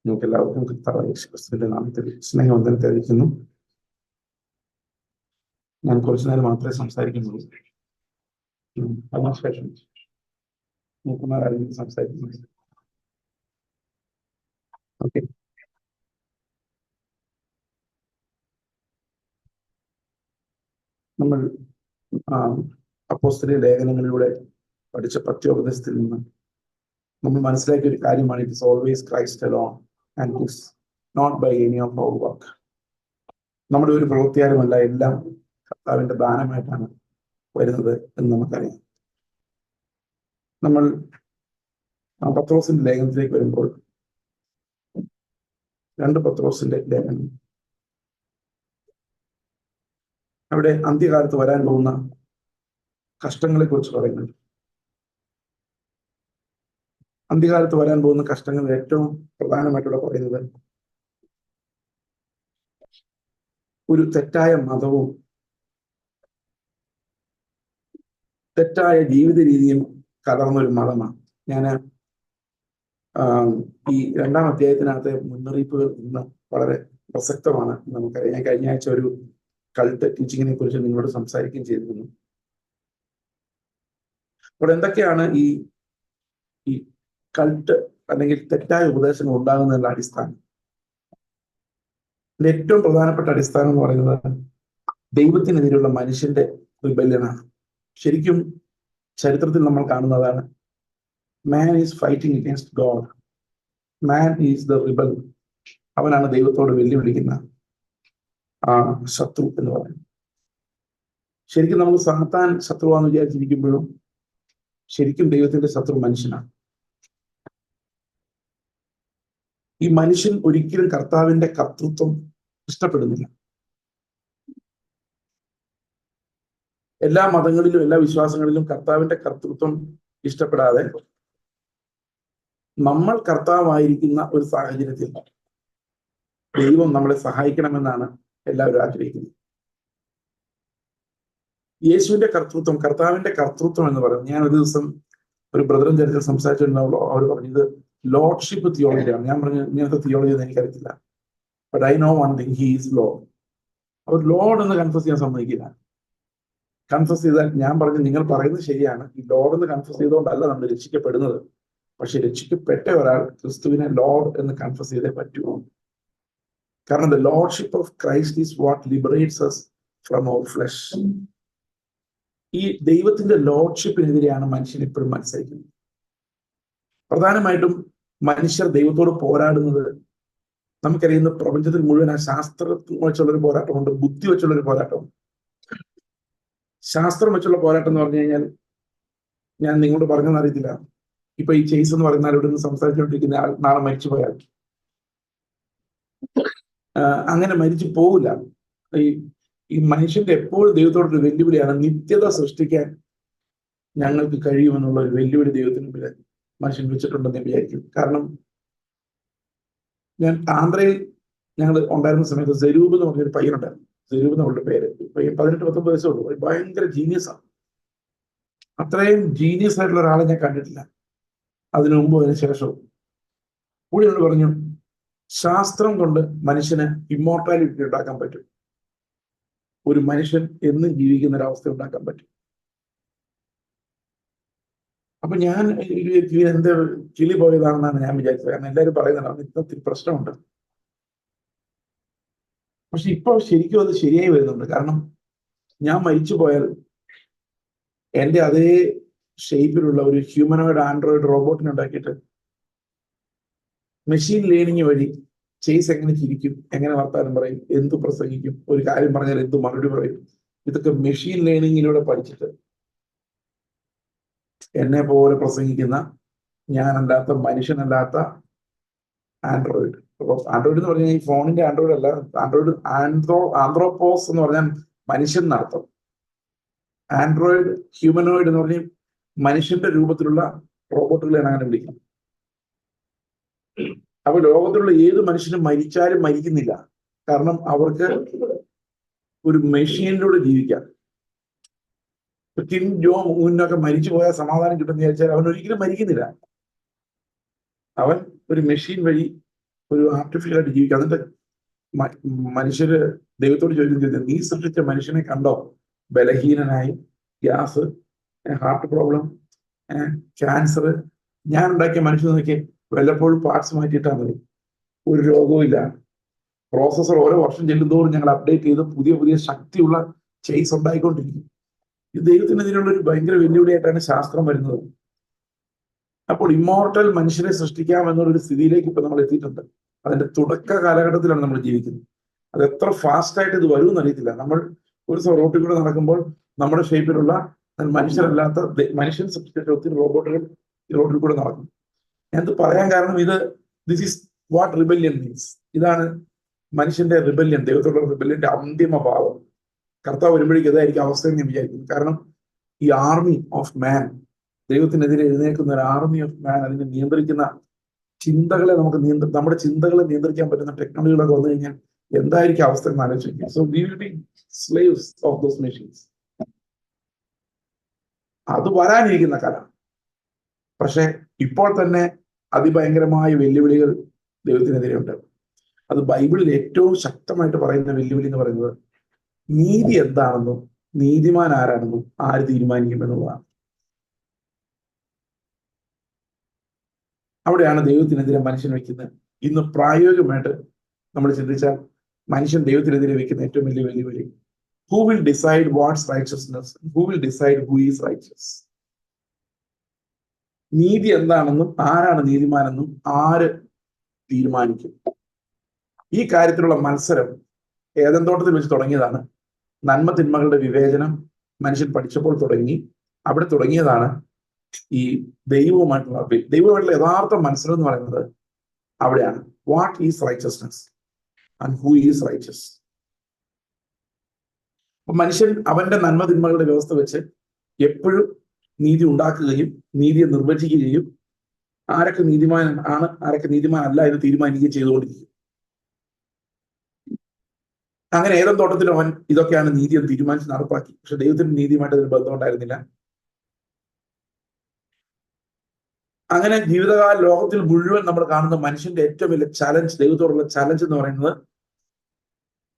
നിങ്ങൾക്ക് എല്ലാവർക്കും കർത്താവായ യേശുക്രിസ്തുവിന്റെ നാമത്തിൽ സ്നേഹവന്ദനത്തെ അറിയിക്കുന്നു. ഞാൻ കുറച്ചു നേരം മാത്രമേ സംസാരിക്കുന്നുള്ളൂ. അതിനുശേഷം മൂപ്പന്മാരാരെങ്കിലും സംസാരിക്കുന്നു. ഓക്കെ. നമ്മൾ അപ്പോസ്തല ലേഖനങ്ങളിലൂടെ പഠിച്ച പത്യോപദേശത്തിൽ നിന്ന് നമ്മൾ മനസ്സിലാക്കിയ ഒരു കാര്യമാണ്, it is always Christ alone and it is not by any of our work. നമ്മുടെ ഒരു പ്രവൃത്തിയാലുമല്ല, എല്ലാം കർത്താവിന്റെ ദാനമായിട്ടാണ് വരുന്നത് എന്ന് നമുക്കറിയാം. നമ്മൾ പത്രോസിന്റെ ലേഖനത്തിലേക്ക് വരുമ്പോൾ, 2 പത്രോസിന്റെ ലേഖനം, അവിടെ അന്ത്യകാലത്ത് വരാൻ പോകുന്ന കഷ്ടങ്ങളെ കുറിച്ച് പറയുന്നുണ്ട്. അന്ത്യകാലത്ത് വരാൻ പോകുന്ന കഷ്ടങ്ങൾ ഏറ്റവും പ്രധാനമായിട്ടുള്ള പറയുന്നത് ഒരു തെറ്റായ മതവും തെറ്റായ ജീവിത രീതിയും കലർന്നൊരു മതമാണ്. ഞാൻ ഈ 2-ാം അധ്യായത്തിനകത്തെ മുന്നറിയിപ്പുകൾ ഇന്ന് വളരെ പ്രസക്തമാണ് നമുക്കറിയാം. ഞാൻ കഴിഞ്ഞ ആഴ്ച ഒരു കൾട്ട് ടീച്ചിങ്ങിനെ കുറിച്ച് നിങ്ങളോട് സംസാരിക്കുകയും ചെയ്തിരുന്നു. അപ്പോൾ എന്തൊക്കെയാണ് ഈ കൾട്ട് അല്ലെങ്കിൽ തെറ്റായ ഉപദേശങ്ങൾ ഉണ്ടാകുന്നതിനുള്ള അടിസ്ഥാനം? ഇതിന്റെ ഏറ്റവും പ്രധാനപ്പെട്ട അടിസ്ഥാനം എന്ന് പറയുന്നത് ദൈവത്തിനെതിരെയുള്ള മനുഷ്യന്റെ റിബല്യനാണ്. ശരിക്കും ചരിത്രത്തിൽ നമ്മൾ കാണുന്നതാണ്, man is fighting against God, man is the rebel. അവനാണ് ദൈവത്തോട് വെല്ലുവിളിക്കുന്ന ശത്രു എന്ന് പറയുന്നത്. ശരിക്കും നമ്മൾ സാത്താൻ ശത്രുവാന്ന് വിചാരിച്ചിരിക്കുമ്പോഴും ശരിക്കും ദൈവത്തിന്റെ ശത്രു മനുഷ്യനാണ്. ഈ മനുഷ്യൻ ഒരിക്കലും കർത്താവിന്റെ കർത്തൃത്വം ഇഷ്ടപ്പെടുന്നില്ല. എല്ലാ മതങ്ങളിലും എല്ലാ വിശ്വാസങ്ങളിലും കർത്താവിന്റെ കർത്തൃത്വം ഇഷ്ടപ്പെടാതെ നമ്മൾ കർത്താവായിരിക്കുന്ന ഒരു സാഹചര്യത്തിൽ ദൈവം നമ്മളെ സഹായിക്കണമെന്നാണ് എല്ലാവരും ആഗ്രഹിക്കുന്നത്. യേശുവിന്റെ കർത്തൃത്വം, കർത്താവിന്റെ കർത്തൃത്വം എന്ന് പറയുന്നത്, ഞാൻ ഒരു ദിവസം ഒരു ബ്രദറും ചരിത്രം സംസാരിച്ചിട്ടുണ്ടാവുള്ളൂ. അവർ പറഞ്ഞത് ലോർഡ്ഷിപ്പ് തിയോളജിയാണ്. ഞാൻ പറഞ്ഞു, ഇങ്ങനത്തെ തിയോളജി ഒന്നും എനിക്കറിയത്തില്ല, but I know one thing, he is lord. അവർ ലോർഡ് എന്ന് കൺഫസ് ചെയ്യാൻ സമ്മതിക്കില്ല. കൺഫസ് ചെയ്താൽ, ഞാൻ പറഞ്ഞു നിങ്ങൾ പറയുന്നത് ശരിയാണ്, ഈ ലോർഡ് എന്ന് കൺഫസ് ചെയ്തുകൊണ്ടല്ല നമ്മൾ രക്ഷിക്കപ്പെടുന്നത്, പക്ഷെ രക്ഷിക്കപ്പെട്ട ഒരാൾ ക്രിസ്തുവിനെ ലോർഡ് എന്ന് കൺഫസ് ചെയ്തേ പറ്റുമോ? കാരണം the lordship of Christ is what liberates us from our flesh. ഈ ദൈവത്തിന്റെ ലോർഡ്ഷിപ്പിനെതിരെയാണ് മനുഷ്യൻ എപ്പോഴും മത്സരിക്കുന്നത്. പ്രധാനമായിട്ടും മനുഷ്യർ ദൈവത്തോട് പോരാടുന്നത്, നമുക്കറിയുന്ന പ്രപഞ്ചത്തിൽ മുഴുവൻ ആ ശാസ്ത്രം വെച്ചുള്ളൊരു പോരാട്ടമുണ്ട്, ബുദ്ധി വെച്ചുള്ളൊരു പോരാട്ടമുണ്ട്. ശാസ്ത്രം വെച്ചുള്ള പോരാട്ടം എന്ന് പറഞ്ഞു കഴിഞ്ഞാൽ, ഞാൻ നിങ്ങളോട് പറഞ്ഞെന്ന് അറിയത്തില്ല, ഇപ്പൊ ഈ ചേസ് എന്ന് പറയുന്ന ഇവിടെ നിന്ന് സംസാരിച്ചുകൊണ്ടിരിക്കുന്ന ആൾ നാളെ മരിച്ചു പോയാൽ അങ്ങനെ മരിച്ചു പോകില്ല. ഈ മനുഷ്യന്റെ എപ്പോഴും ദൈവത്തോടൊരു വെല്ലുവിളിയാണ്, നിത്യത സൃഷ്ടിക്കാൻ ഞങ്ങൾക്ക് കഴിയുമെന്നുള്ള ഒരു വെല്ലുവിളി ദൈവത്തിന് മുമ്പിൽ മനുഷ്യൻ വെച്ചിട്ടുണ്ടെന്ന് വിചാരിക്കും. കാരണം ഞാൻ ആന്ധ്രയിൽ ഞങ്ങൾ ഉണ്ടായിരുന്ന സമയത്ത് സെരൂബ് എന്ന് പറഞ്ഞൊരു പയ്യനുണ്ടായിരുന്നു. സെരൂബ് എന്നുള്ള പേര്. 18-19 വയസ്സേ ഉള്ളൂ. ഭയങ്കര ജീനിയസാണ്. അത്രയും ജീനിയസ് ആയിട്ടുള്ള ഒരാളെ ഞാൻ കണ്ടിട്ടില്ല അതിനു മുമ്പ് അതിന് ശേഷവും. പുള്ളിയോട് പറഞ്ഞു, ശാസ്ത്രം കൊണ്ട് മനുഷ്യന് ഇമ്മോർട്ടാലിറ്റി ഉണ്ടാക്കാൻ പറ്റും, ഒരു മനുഷ്യൻ എന്നും ജീവിക്കുന്ന ഒരവസ്ഥ ഉണ്ടാക്കാൻ പറ്റും. അപ്പൊ ഞാൻ എന്ത് കിളി പോയതാണെന്നാണ് ഞാൻ വിചാരിച്ചത്. കാരണം എല്ലാവരും പറയുന്നുണ്ട് ഇന്നത്തെ പ്രശ്നമുണ്ട്. പക്ഷെ ഇപ്പൊ ശരിക്കും അത് ശരിയായി വരുന്നുണ്ട്. കാരണം ഞാൻ മരിച്ചു പോയാൽ എൻ്റെ അതേ ഷേപ്പിലുള്ള ഒരു ഹ്യൂമനോയിഡ് ആൻഡ്രോയിഡ് റോബോട്ടിനെ ഉണ്ടാക്കിയിട്ട് മെഷീൻ ലേണിംഗ് വഴി ചേസ് എങ്ങനെ ചിരിക്കും, എങ്ങനെ വർത്താനം പറയും, എന്ത് പ്രസംഗിക്കും, ഒരു കാര്യം പറഞ്ഞാൽ എന്ത് മറുപടി പറയും, ഇതൊക്കെ മെഷീൻ ലേണിങ്ങിലൂടെ പഠിച്ചിട്ട് എന്നെ പോലെ പ്രസംഗിക്കുന്ന, ഞാനല്ലാത്ത, മനുഷ്യനല്ലാത്ത ആൻഡ്രോയിഡ്. അപ്പൊ ആൻഡ്രോയിഡ് എന്ന് പറഞ്ഞാൽ ഈ ഫോണിന്റെ ആൻഡ്രോയിഡ് അല്ല, ആൻഡ്രോയിഡ് ആന്ത്രോപോസ് എന്ന് പറഞ്ഞാൽ മനുഷ്യൻ എന്നർത്ഥം. ആൻഡ്രോയിഡ് ഹ്യൂമനോയിഡ് എന്ന് പറഞ്ഞാൽ മനുഷ്യന്റെ രൂപത്തിലുള്ള റോബോട്ടുകളെയാണ് അങ്ങനെ വിളിക്കുന്നത്. അപ്പൊ ലോകത്തിലുള്ള ഏത് മനുഷ്യനും മരിച്ചാലും മരിക്കുന്നില്ല, കാരണം അവർക്ക് ഒരു മെഷീനിലൂടെ ജീവിക്കാം. കിം ജോങ് ഉന്നൊക്കെ മരിച്ചു പോയാൽ സമാധാനം കിട്ടുമെന്ന് വിചാരിച്ചാൽ അവൻ ഒരിക്കലും മരിക്കുന്നില്ല. അവൻ ഒരു മെഷീൻ വഴി ഒരു ആർട്ടിഫിഷ്യലായിട്ട് ജീവിക്കുക. എന്നിട്ട് മനുഷ്യര് ദൈവത്തോട് ചോദിക്കുന്നത്, നീ സൃഷ്ടിച്ച മനുഷ്യനെ കണ്ടോ ബലഹീനനായി, ഗ്യാസ്, ഹാർട്ട് പ്രോബ്ലം, ക്യാൻസർ. ഞാൻ ഉണ്ടാക്കിയ മനുഷ്യൻ നോക്കി വല്ലപ്പോഴും പാർട്സ് മാറ്റിയിട്ടാൽ മതി, ഒരു രോഗവും ഇല്ല. പ്രോസസ്സർ ഓരോ വർഷം ചെല്ലുന്തോറും ഞങ്ങൾ അപ്ഡേറ്റ് ചെയ്ത് പുതിയ പുതിയ ശക്തിയുള്ള ചെയ്സ് ഉണ്ടായിക്കൊണ്ടിരിക്കും. ഇത് ദൈവത്തിനെതിരെയുള്ള ഒരു ഭയങ്കര വെല്ലുവിളിയായിട്ടാണ് ശാസ്ത്രം വരുന്നത്. അപ്പോൾ ഇമ്മോർട്ടൽ മനുഷ്യരെ സൃഷ്ടിക്കാം എന്നുള്ളൊരു സ്ഥിതിയിലേക്ക് ഇപ്പൊ നമ്മൾ എത്തിയിട്ടുണ്ട്. അതിന്റെ തുടക്ക കാലഘട്ടത്തിലാണ് നമ്മൾ ജീവിക്കുന്നത്. അത് എത്ര ഫാസ്റ്റ് ആയിട്ട് ഇത് വരുമെന്ന് അറിയത്തില്ല. നമ്മൾ ഒരു റോട്ടിൽ കൂടെ നടക്കുമ്പോൾ നമ്മുടെ ഷേപ്പിലുള്ള മനുഷ്യരല്ലാത്ത മനുഷ്യൻ സൃഷ്ടിച്ച ഒത്തിരി റോബോട്ടുകൾ ഈ റോഡിൽ കൂടെ നടക്കും. ഞാനത് പറയാൻ കാരണം this is what rebellion means. ഇതാണ് മനുഷ്യന്റെ റിബല്യൻ, ദൈവത്തോടുള്ള റിബല്യന്റെ അന്തിമ ഭാവം. കർത്താവ് വരുമ്പോഴേക്കും ഇതായിരിക്കും അവസ്ഥ എന്ന് ഞാൻ വിചാരിക്കുന്നു. കാരണം ഈ ആർമി ഓഫ് മാൻ, ദൈവത്തിനെതിരെ എഴുന്നേൽക്കുന്ന ഒരു ആർമി ഓഫ് മാൻ, അതിനെ നിയന്ത്രിക്കുന്ന ചിന്തകളെ നമ്മുടെ ചിന്തകളെ നിയന്ത്രിക്കാൻ പറ്റുന്ന ടെക്നോളജികളൊക്കെ വന്നു കഴിഞ്ഞാൽ എന്തായിരിക്കും അവസ്ഥ എന്ന് ആലോചിക്കുക. So we will be slaves of those machines. അത് വരാനിരിക്കുന്ന കാലം. പക്ഷെ ഇപ്പോൾ തന്നെ അതിഭയങ്കരമായ വെല്ലുവിളികൾ ദൈവത്തിനെതിരെ ഉണ്ട്. അത് ബൈബിളിൽ ഏറ്റവും ശക്തമായിട്ട് പറയുന്ന വെല്ലുവിളി എന്ന് പറയുന്നത് നീതി എന്താണെന്നും നീതിമാൻ ആരാണെന്നും ആര് തീരുമാനിക്കും എന്നുള്ളതാണ്. അവിടെയാണ് ദൈവത്തിനെതിരെ മനുഷ്യൻ വെക്കുന്നത്. ഇന്ന് പ്രായോഗികമായിട്ട് നമ്മൾ ചിന്തിച്ചാൽ മനുഷ്യൻ ദൈവത്തിനെതിരെ വെക്കുന്ന ഏറ്റവും വലിയ വെല്ലുവിളി, who will decide what's righteousness, who will decide who is righteous. നീതി എന്താണെന്നും ആരാണ് നീതിമാനെന്നും ആര് തീരുമാനിക്കും? ഈ കാര്യത്തിലുള്ള മത്സരം ഏദൻ തോട്ടത്തിൽ വെച്ച് തുടങ്ങിയതാണ്. നന്മ തിന്മകളുടെ വിവേചനം മനുഷ്യൻ പഠിച്ചപ്പോൾ തുടങ്ങി. അവിടെ തുടങ്ങിയതാണ് ഈ ദൈവവുമായിട്ടുള്ള യഥാർത്ഥ മത്സരം എന്ന് പറയുന്നത് അവിടെയാണ്. What is righteousness and who is righteous. അപ്പൊ മനുഷ്യൻ അവന്റെ നന്മ തിന്മകളുടെ വ്യവസ്ഥ വെച്ച് എപ്പോഴും നീതി ഉണ്ടാക്കുകയും നീതിയെ നിർവചിക്കുകയും ആരൊക്കെ നീതിമാൻ ആണ് ആരൊക്കെ നീതിമാൻ അല്ല എന്ന് തീരുമാനിക്കുകയും ചെയ്തുകൊണ്ടിരിക്കും. അങ്ങനെ ഏദൻ തോട്ടത്തിൽ അവൻ ഇതൊക്കെയാണ് നീതി എന്ന് തീരുമാനിച്ച് നടപ്പാക്കി. പക്ഷെ ദൈവത്തിന് നീതിയുമായിട്ട് അതിന് ബന്ധം ഉണ്ടായിരുന്നില്ല. അങ്ങനെ ജീവിതകാല ലോകത്തിൽ മുഴുവൻ നമ്മൾ കാണുന്ന മനുഷ്യന്റെ ഏറ്റവും വലിയ ചലഞ്ച്, ദൈവത്തോടുള്ള ചലഞ്ച് എന്ന് പറയുന്നത്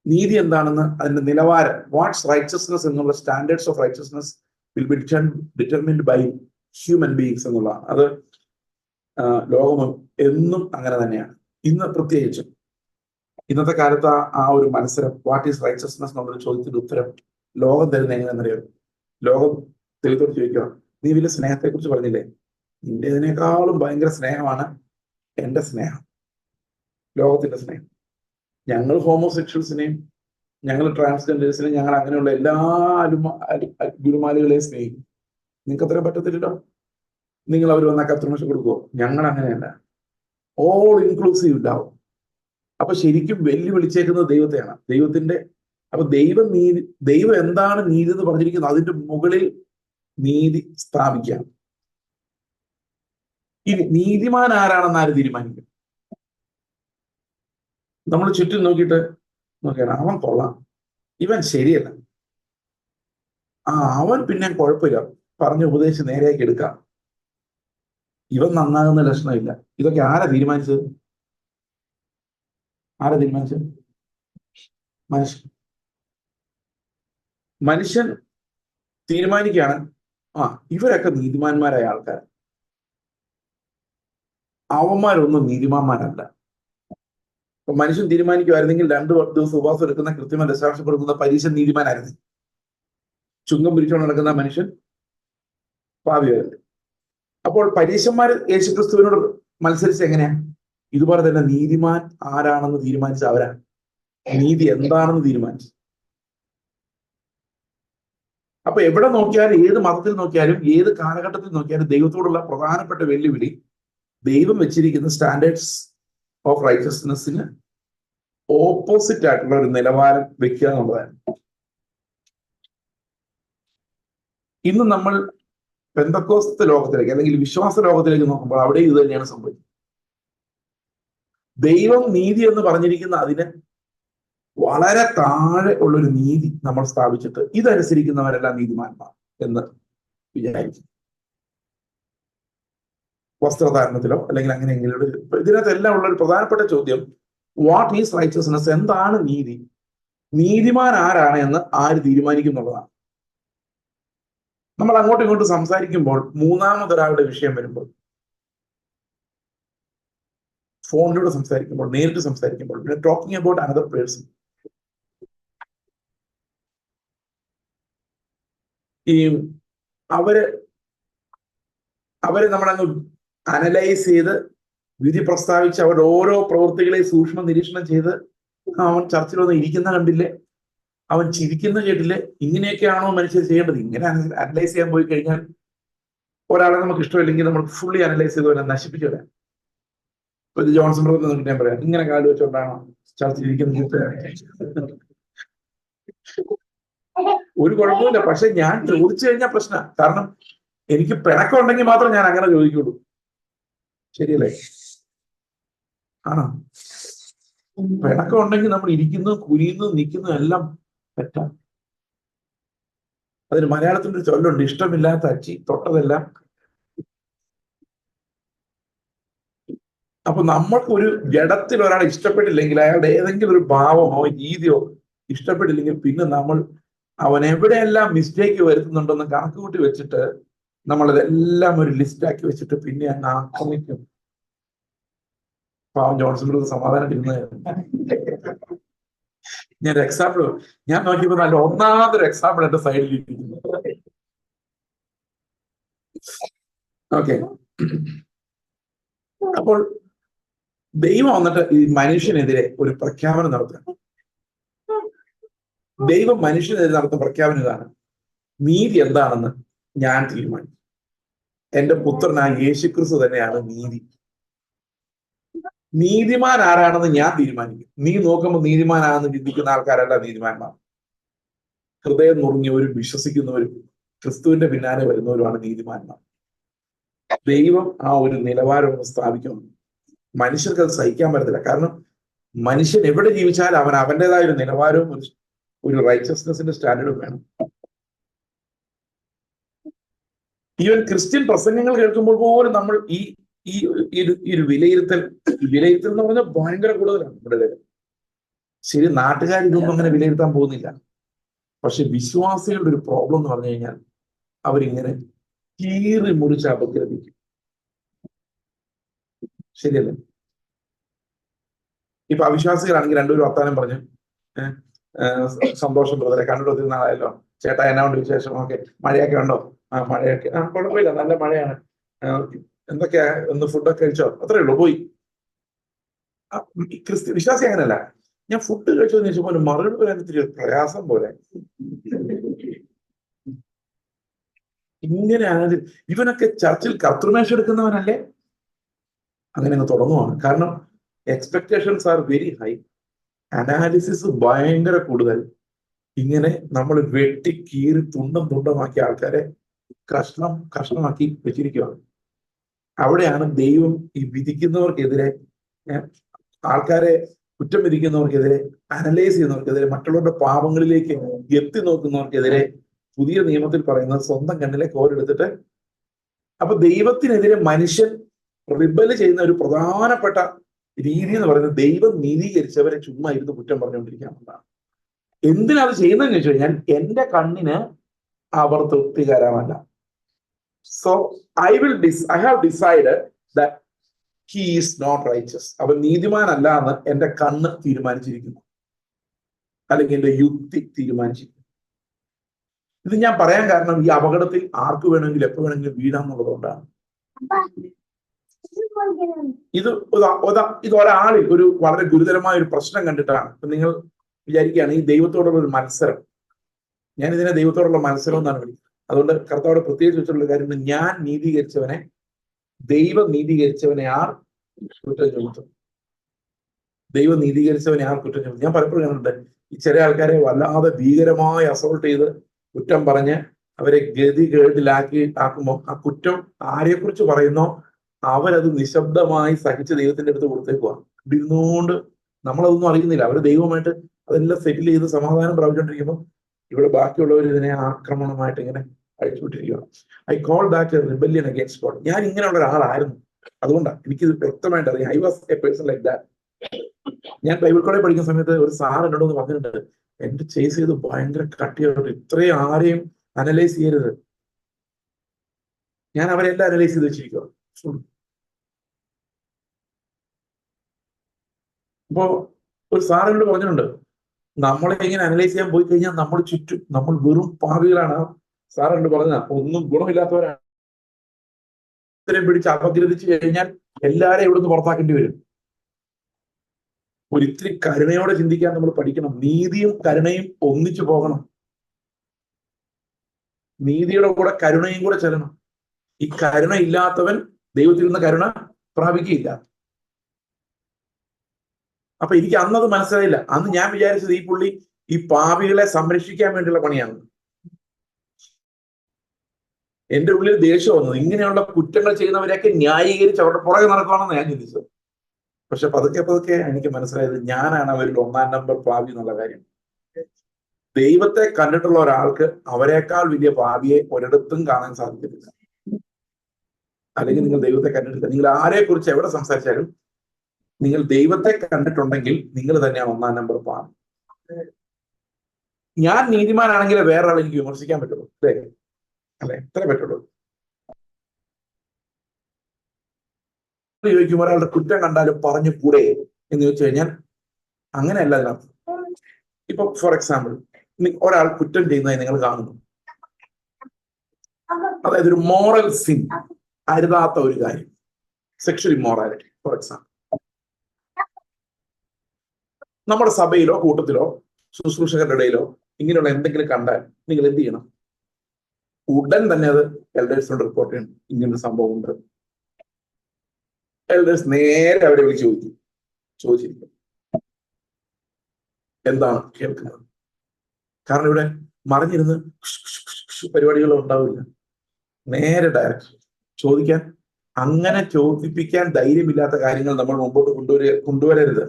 നീതി എന്താണെന്ന് അതിന്റെ നിലവാരം, വാട്ട്സ് റൈച്ചസ്നെസ് എന്നുള്ള standards of righteousness will be determined by human beings എന്നുള്ളതാണ്. അത് ലോകം എന്നും അങ്ങനെ തന്നെയാണ്. ഇന്ന് പ്രത്യേകിച്ചും ഇന്നത്തെ കാലത്ത് ആ ഒരു മത്സരം, വാട്ട് ഈസ് റൈച്ചസ്നെസ് എന്നുള്ളൊരു ചോദ്യത്തിന്റെ ഉത്തരം ലോകം തരുന്ന എങ്ങനെയാണെന്നറിയാം. ലോകം ദൈവത്തോട് ചോദിക്കുക, നീ വലിയ സ്നേഹത്തെ കുറിച്ച് പറഞ്ഞില്ലേ, നിന്റേതിനേക്കാളും ഭയങ്കര സ്നേഹമാണ് എന്റെ സ്നേഹം, ലോകത്തിന്റെ സ്നേഹം. ഞങ്ങൾ ഹോമോസെക്ഷൽസിനെയും ഞങ്ങൾ ട്രാൻസ്ജെൻഡേഴ്സിനെയും ഞങ്ങൾ അങ്ങനെയുള്ള എല്ലാ ഗുരുമാലുകളെയും സ്നേഹിക്കും. നിങ്ങൾക്ക് അത്രയും പറ്റത്തില്ലല്ലോ. നിങ്ങൾ അവർ വന്നാൽ കർത്തൃമേഷ കൊടുക്കുമോ? ഞങ്ങൾ അങ്ങനെയല്ല, ഓൾ ഇൻക്ലൂസീവ് ഉണ്ടാവും. അപ്പൊ ശരിക്കും വെല്ലുവിളിച്ചേക്കുന്നത് ദൈവത്തെയാണ്, ദൈവത്തിന്റെ. അപ്പൊ ദൈവം എന്താണ് നീതി എന്ന് പറഞ്ഞിരിക്കുന്നത്, അതിന്റെ മുകളിൽ നീതി സ്ഥാപിക്കാം. ഇനി നീതിമാൻ ആരാണെന്ന് ആര് തീരുമാനിക്കും? നമ്മൾ ചുറ്റും നോക്കിയാണ് അവൻ കൊള്ളാം, ഇവൻ ശരിയല്ല, അവൻ പിന്നെ കുഴപ്പമില്ല, പറഞ്ഞ ഉപദേശിച്ച് നേരെയാക്കി എടുക്കാം, ഇവൻ നന്നാകുന്ന ലക്ഷണമില്ല. ഇതൊക്കെ ആരാ തീരുമാനിച്ചത്? മനുഷ്യൻ തീരുമാനിക്കുകയാണ്, ഇവരൊക്കെ നീതിമാന്മാരായ ആൾക്കാർ, അവന്മാരൊന്നും നീതിമാന്മാരല്ല. അപ്പൊ മനുഷ്യൻ തീരുമാനിക്കുമായിരുന്നെങ്കിൽ 2 ദിവസം ഉപവാസം എടുക്കുന്ന, കൃത്യമായ ദശാംശം കൊടുക്കുന്ന പരീശൻ നീതിമാനായിരുന്നു. ചുങ്കം പിരിച്ചുകൊണ്ട് നടക്കുന്ന മനുഷ്യൻ പാപിയായിരുന്നു. അപ്പോൾ പരീശന്മാർ യേശുക്രിസ്തുവിനോട് മത്സരിച്ച് എങ്ങനെയാ? ഇതുപോലെ തന്നെ നീതിമാൻ ആരാണെന്ന് തീരുമാനിച്ച അവരാണ്, നീതി എന്താണെന്ന് തീരുമാനിച്ചു. അപ്പൊ എവിടെ നോക്കിയാലും, ഏത് മതത്തിൽ നോക്കിയാലും, ഏത് കാലഘട്ടത്തിൽ നോക്കിയാലും ദൈവത്തോടുള്ള പ്രധാനപ്പെട്ട വെല്ലുവിളി ദൈവം വെച്ചിരിക്കുന്ന സ്റ്റാൻഡേർഡ്സ് ഓഫ് റൈച്ചസ്നെസ്സിന് ഓപ്പോസിറ്റ് ആയിട്ടുള്ള ഒരു നിലവാരം വെക്കുക എന്നുള്ളതാണ്. ഇന്ന് നമ്മൾ പെന്തക്കോസ്ത് ലോകത്തിലേക്ക് അല്ലെങ്കിൽ വിശ്വാസ ലോകത്തിലേക്ക് നോക്കുമ്പോൾ അവിടെ ഇത് തന്നെയാണ് സംഭവിക്കുന്നത്. ദൈവം നീതി എന്ന് പറഞ്ഞിരിക്കുന്ന അതിന് വളരെ താഴെ ഉള്ളൊരു നീതി നമ്മൾ സ്ഥാപിച്ചിട്ട് ഇതനുസരിക്കുന്നവരെല്ലാം നീതിമാന്മാർ എന്ന് വിചാരിക്കും. വസ്ത്രധാരണത്തിലോ അല്ലെങ്കിൽ അങ്ങനെയെങ്കിലും ഇതിനകത്ത് എല്ലാം ഉള്ള ഒരു പ്രധാനപ്പെട്ട ചോദ്യം, വാട്ട് ഈസ് റൈച്ചസ്നെസ്? എന്താണ് നീതി? നീതിമാൻ ആരാണ് എന്ന് ആര് തീരുമാനിക്കും എന്നുള്ളതാണ്. നമ്മൾ അങ്ങോട്ടും ഇങ്ങോട്ടും സംസാരിക്കുമ്പോൾ മൂന്നാമതൊരാളുടെ വിഷയം വരുമ്പോൾ, ഫോണിലൂടെ സംസാരിക്കുമ്പോൾ, നേരിട്ട് സംസാരിക്കുമ്പോൾ, ടോക്കിംഗ് അബൌട്ട് അനദർ പേഴ്സൺ, ഈ അവരെ നമ്മളങ്ങ് അനലൈസ് ചെയ്ത് വിധി പ്രസ്താവിച്ച് അവരുടെ ഓരോ പ്രവൃത്തികളെ സൂക്ഷ്മ നിരീക്ഷണം ചെയ്ത്, അവൻ ചർച്ചിൽ വന്ന് ഇരിക്കുന്ന കണ്ടില്ലേ, അവൻ ചിരിക്കുന്ന കേട്ടില്ലേ, ഇങ്ങനെയൊക്കെയാണോ മനുഷ്യർ ചെയ്യേണ്ടത്? ഇങ്ങനെ അനലൈസ് ചെയ്യാൻ പോയി കഴിഞ്ഞാൽ ഒരാളെ നമുക്ക് ഇഷ്ടമില്ലെങ്കിൽ നമ്മൾ ഫുള്ളി അനലൈസ് ചെയ്ത് വരാൻ നശിപ്പിച്ചു വരാം. ഇപ്പൊ ഇത് ജോൺസൺ ബ്രദർ എന്നിട്ട് ഞാൻ പറയാം, ഇങ്ങനെ കാല് വെച്ചോണ്ടാണോ ചർച്ചിൽ ഇരിക്കുന്നത്? ഒരു കുഴപ്പമില്ല. പക്ഷെ ഞാൻ ചോദിച്ചു കഴിഞ്ഞാൽ പ്രശ്നം. കാരണം എനിക്ക് പിണക്കം ഉണ്ടെങ്കിൽ മാത്രം ഞാൻ അങ്ങനെ ചോദിക്കുള്ളൂ. ശരിയല്ലേ? ആണോ? പിണക്കം ഉണ്ടെങ്കിൽ നമ്മൾ ഇരിക്കുന്നു, കുരിയുന്നു, നിൽക്കുന്നു എല്ലാം തെറ്റാണ്. അതിന് മലയാളത്തിന്റെ ഒരു ചൊല്ലുണ്ട്, ഇഷ്ടമില്ലാത്ത അച്ചി തൊട്ടതെല്ലാം. അപ്പൊ നമ്മൾക്ക് ഒരു ജഡത്തിൽ ഒരാളെ ഇഷ്ടപ്പെട്ടില്ലെങ്കിൽ, അയാളുടെ ഏതെങ്കിലും ഒരു ഭാവമോ രീതിയോ ഇഷ്ടപ്പെട്ടില്ലെങ്കിൽ, പിന്നെ നമ്മൾ അവൻ എവിടെയെല്ലാം മിസ്റ്റേക്ക് വരുത്തുന്നുണ്ടെന്ന് കണക്ക് കൂട്ടി വെച്ചിട്ട് നമ്മളതെല്ലാം ഒരു ലിസ്റ്റാക്കി വെച്ചിട്ട് പിന്നെ അങ്ങ് ആക്രമിക്കും. പാവം ജോൺസൺ ബ്രദർ സമാധാനം ഞാൻ എക്സാമ്പിൾ ഞാൻ നോക്കിയപ്പോ നല്ല ഒന്നാമതൊരു എക്സാമ്പിൾ എന്റെ സൈഡിൽ ഇരിക്കുന്നു. ഓക്കെ, അപ്പോൾ ദൈവം വന്നിട്ട് ഈ മനുഷ്യനെതിരെ ഒരു പ്രഖ്യാപനം നടത്തുക. ദൈവം മനുഷ്യനെതിരെ നടത്തുന്ന പ്രഖ്യാപനം ഇതാണ്: നീതി എന്താണെന്ന് ഞാൻ തീരുമാനിക്കും. എന്റെ പുത്രനായ യേശുക്രിസ്തു തന്നെയാണ് നീതി. നീതിമാൻ ആരാണെന്ന് ഞാൻ തീരുമാനിക്കും. നീ നോക്കുമ്പോൾ നീതിമാനാണെന്ന് ചിന്തിക്കുന്ന ആൾക്കാരല്ല നീതിമാന്മാർ. ഹൃദയം നുറുങ്ങിയവരും വിശ്വസിക്കുന്നവരും ക്രിസ്തുവിന്റെ പിന്നാലെ വരുന്നവരുമാണ് നീതിമാന്മാർ. ദൈവം ആ ഒരു നിലവാരം സ്ഥാപിക്കണം. മനുഷ്യർക്ക് അത് സഹിക്കാൻ പറ്റത്തില്ല. കാരണം മനുഷ്യൻ എവിടെ ജീവിച്ചാലും അവൻ അവൻ്റെതായ ഒരു നിലവാരവും ഒരു റൈച്ചസ്നെസിന്റെ സ്റ്റാൻഡേർഡും വേണം. ഈവൻ ക്രിസ്ത്യൻ പ്രസംഗങ്ങൾ കേൾക്കുമ്പോൾ പോലും നമ്മൾ ഈ ഒരു വിലയിരുത്തൽ എന്ന് പറഞ്ഞാൽ ഭയങ്കര കൂടുതലാണ് നമ്മുടെ. ശരി, നാട്ടുകാർ ഇതൊന്നും അങ്ങനെ വിലയിരുത്താൻ പോകുന്നില്ല. പക്ഷെ വിശ്വാസികളുടെ ഒരു പ്രോബ്ലം എന്ന് പറഞ്ഞു കഴിഞ്ഞാൽ അവരിങ്ങനെ കീറി മുറിച്ച് അപഗ്രഥിക്കും. ശരിയല്ലേ? ഇപ്പൊ അവിശ്വാസികളാണെങ്കിൽ രണ്ടുപേരും വർത്താനം പറഞ്ഞു, സന്തോഷം ബ്രദറെ, കണ്ടിട്ട് ഒത്തിരി നാളായല്ലോ, ചേട്ടാ എന്നാ കൊണ്ട് വിശേഷം, ഓക്കെ, മഴയൊക്കെ ഉണ്ടോ? ആ മഴയൊക്കെ, കുഴപ്പമില്ല, നല്ല മഴയാണ്, എന്തൊക്കെയാ, ഒന്ന് ഫുഡൊക്കെ കഴിച്ചോ? അത്രേ ഉള്ളൂ, പോയി. വിശ്വാസി അങ്ങനെയല്ല. ഞാൻ ഫുഡ് കഴിച്ചോ എന്ന് ചോദിച്ചപ്പോൾ മറുപടി പറയാൻ ഇത്തിരി പ്രയാസം പോലെ. ഇങ്ങനെയാണെങ്കിൽ ഇവനൊക്കെ ചർച്ചിൽ കർത്തൃമേശ എടുക്കുന്നവനല്ലേ? അങ്ങനെ അങ്ങ് തുടങ്ങുവാണ്. കാരണം expectations are very high, analysis ഭയങ്കര കൂടുതൽ. ഇങ്ങനെ നമ്മൾ വെട്ടി കീറി തുണ്ടമാക്കിയ ആൾക്കാരെ കഷ്ണമാക്കി വെച്ചിരിക്കുകയാണ്. അവിടെയാണ് ദൈവം ഈ വിധിക്കുന്നവർക്കെതിരെ, ആൾക്കാരെ കുറ്റം വിധിക്കുന്നവർക്കെതിരെ, അനലൈസ് ചെയ്യുന്നവർക്കെതിരെ, മറ്റുള്ളവരുടെ പാപങ്ങളിലേക്ക് എത്തി നോക്കുന്നവർക്കെതിരെ പുതിയ നിയമത്തിൽ പറയുന്നത് സ്വന്തം കണ്ണിലെ കോരെടുത്തിട്ട്. അപ്പൊ ദൈവത്തിനെതിരെ മനുഷ്യൻ റിബല് ചെയ്യുന്ന ഒരു പ്രധാനപ്പെട്ട രീതി എന്ന് പറയുന്നത് ദൈവം നീതീകരിച്ചവരെ ചുമ്മാ ഇരുന്ന് കുറ്റം പറഞ്ഞുകൊണ്ടിരിക്കാമെന്നാണ്. എന്തിനാ അത് ചെയ്യുന്നതെന്ന് ചോദിച്ചു കഴിഞ്ഞാൽ, എന്റെ കണ്ണിന് അവർ തൃപ്തികരമല്ല. So I have decided that he is not righteous. അവൻ നീതിമാനല്ല എന്ന് എന്റെ കണ്ണ് തീരുമാനിച്ചിരിക്കുന്നു, അല്ലെങ്കിൽ എന്റെ യുക്തി തീരുമാനിച്ചിരിക്കുന്നു. ഇത് ഞാൻ പറയാൻ കാരണം ഈ അപകടത്തിൽ ആർക്ക് വേണമെങ്കിലും എപ്പോ വേണമെങ്കിലും വീഴാന്നുള്ളത് കൊണ്ടാണ്. ഇത് ഒരാളിൽ ഒരു വളരെ ഗുരുതരമായ ഒരു പ്രശ്നം കണ്ടിട്ടാണ്. നിങ്ങൾ വിചാരിക്കുകയാണ് ഈ ദൈവത്തോടുള്ള ഒരു മത്സരം, ഞാൻ ഇതിനെ ദൈവത്തോടുള്ള മത്സരം എന്നാണ് വിളിക്കുന്നത്. അതുകൊണ്ട് കർത്താവോട് പ്രത്യേകിച്ച് വെച്ചിട്ടുള്ള കാര്യം, ഞാൻ നീതീകരിച്ചവനെ, ദൈവം നീതീകരിച്ചവനെ ആർ കുറ്റം ചുമത്തും? ദൈവം നീതീകരിച്ചവനെ ആർ കുറ്റം ചുമത്തും? ഞാൻ പലപ്പോഴും കണ്ടിട്ടുണ്ട് ഈ ചില ആൾക്കാരെ വല്ലാതെ ഭീകരമായി അസോൾട്ട് ചെയ്ത് കുറ്റം പറഞ്ഞ് അവരെ ആക്കുമ്പോൾ ആ കുറ്റം ആരെക്കുറിച്ച് പറയുന്നോ അവരത് നിശബ്ദമായി സഹിച്ച് ദൈവത്തിന്റെ അടുത്ത് കൊടുത്തേക്കുവാണ്. ഇരുന്നുകൊണ്ട് നമ്മളതൊന്നും അറിയുന്നില്ല. അവർ ദൈവമായിട്ട് അതെല്ലാം സെറ്റിൽ ചെയ്ത് സമാധാനം പ്രാപിച്ചുകൊണ്ടിരിക്കുമ്പോൾ ഇവിടെ ബാക്കിയുള്ളവർ ഇതിനെ ആക്രമണമായിട്ട് ഇങ്ങനെ അഴിച്ചുവിട്ടിരിക്കുകയാണ്. I call that a rebellion against God. ഞാൻ ഇങ്ങനെയുള്ള ഒരാളായിരുന്നു. അതുകൊണ്ടാണ് എനിക്കിത് വ്യക്തമായിട്ട് അറിയാം. I was a person like that. ഞാൻ ബൈബിൾ കോളേജ് പഠിക്കുന്ന സമയത്ത് ഒരു സാർ എന്നോട് പറഞ്ഞിട്ടുണ്ട്, എന്റെ ചേസ് ചെയ്ത് ഭയങ്കര കട്ടിയോട്ട്, ഇത്രയും ആരെയും അനലൈസ് ചെയ്യരുത്. ഞാൻ അവരെല്ലാം അനലൈസ് ചെയ്ത് വെച്ചിരിക്കുക. അപ്പോ ഒരു സാർ എന്നോട് പറഞ്ഞിട്ടുണ്ട്, നമ്മളെ ഇങ്ങനെ അനലൈസ് ചെയ്യാൻ പോയി കഴിഞ്ഞാൽ നമ്മൾ ചുറ്റും നമ്മൾ വെറും പാവികളാണ്. സാർ എന്നോട് പറഞ്ഞ ഒന്നും ഗുണമില്ലാത്തവരാണ്. ഇത്രയും പിടിച്ച് അപഗ്രഥിച്ചു കഴിഞ്ഞാൽ എല്ലാരെയും ഇവിടുന്ന് പുറത്താക്കേണ്ടി വരും. ഒരിത്തിരി കരുണയോടെ ചിന്തിക്കാൻ നമ്മൾ പഠിക്കണം. നീതിയും കരുണയും ഒന്നിച്ചു പോകണം. നീതിയുടെ കൂടെ കരുണയും കൂടെ ചെല്ലണം. ഈ കരുണ ഇല്ലാത്തവൻ ദൈവത്തിൽ നിന്ന് കരുണ പ്രാപിക്കുകയില്ല. അപ്പൊ എനിക്ക് അന്നത് മനസ്സിലായില്ല. അന്ന് ഞാൻ വിചാരിച്ചത് ഈ പുള്ളി ഈ പാപികളെ സംരക്ഷിക്കാൻ വേണ്ടിയുള്ള പണിയാണ്. എന്റെ ഉള്ളിൽ ദേഷ്യം വന്നത്, ഇങ്ങനെയുള്ള കുറ്റങ്ങൾ ചെയ്യുന്നവരെയൊക്കെ ന്യായീകരിച്ച് അവരുടെ പുറകെ നടക്കുകയാണെന്ന് ഞാൻ ചിന്തിച്ചത്. പക്ഷെ പതുക്കെ പതുക്കെ എനിക്ക് മനസ്സിലായത് ഞാനാണ് അവരിൽ 1-ാം നമ്പർ പാപി എന്നുള്ള കാര്യം. ദൈവത്തെ കണ്ടിട്ടുള്ള ഒരാൾക്ക് അവരെക്കാൾ വലിയ പാപിയെ ഒരിടത്തും കാണാൻ സാധിക്കത്തില്ല. അല്ലെങ്കിൽ നിങ്ങൾ ദൈവത്തെ കണ്ടിട്ടില്ല. നിങ്ങൾ ആരെക്കുറിച്ച് എവിടെ സംസാരിച്ചാലും നിങ്ങൾ ദൈവത്തെ കണ്ടിട്ടുണ്ടെങ്കിൽ നിങ്ങൾ തന്നെയാണ് 1-ാം നമ്പർ പാപി. ഞാൻ നീതിമാനാണെങ്കിൽ വേറെ ആളെ എനിക്ക് വിമർശിക്കാൻ പറ്റുള്ളൂ, അല്ലെ? എത്ര പറ്റുള്ളൂ? ചോദിക്കും, ഒരാളുടെ കുറ്റം കണ്ടാലും പറഞ്ഞു കൂടെ എന്ന് ചോദിച്ചു കഴിഞ്ഞാൽ അങ്ങനെയല്ല അതിനർത്ഥം. ഇപ്പൊ ഫോർ എക്സാമ്പിൾ, ഒരാൾ കുറ്റം ചെയ്യുന്നതായി നിങ്ങൾ കാണുന്നു, അതായത് ഒരു മോറൽ സിൻ, അരുതാത്ത ഒരു കാര്യം, സെക്ഷൽ ഇമ്മോറാലിറ്റി ഫോർ എക്സാമ്പിൾ. നമ്മുടെ സഭയിലോ കൂട്ടത്തിലോ ശുശ്രൂഷകരുടെ ഇടയിലോ ഇങ്ങനെയുള്ള എന്തെങ്കിലും കണ്ടാൽ നിങ്ങൾ എന്ത് ചെയ്യണം? ഉടൻ തന്നെ അത് എൽഡേഴ്സിനോട് റിപ്പോർട്ട് ചെയ്യണം. ഇങ്ങനൊരു സംഭവം ഉണ്ട്. എൽഡേഴ്സ് നേരെ അവരെ വിളിച്ച് ചോദിച്ചിരിക്കും എന്താണ് കേൾക്കുന്നത്. കാരണം ഇവിടെ മറിഞ്ഞിരുന്ന് പരിപാടികളോ ഉണ്ടാവില്ല. നേരെ ഡയറക്റ്റ് ചോദിക്കാൻ. അങ്ങനെ ചോദിപ്പിക്കാൻ ധൈര്യമില്ലാത്ത കാര്യങ്ങൾ നമ്മൾ മുമ്പോട്ട് കൊണ്ടുവരരുത്.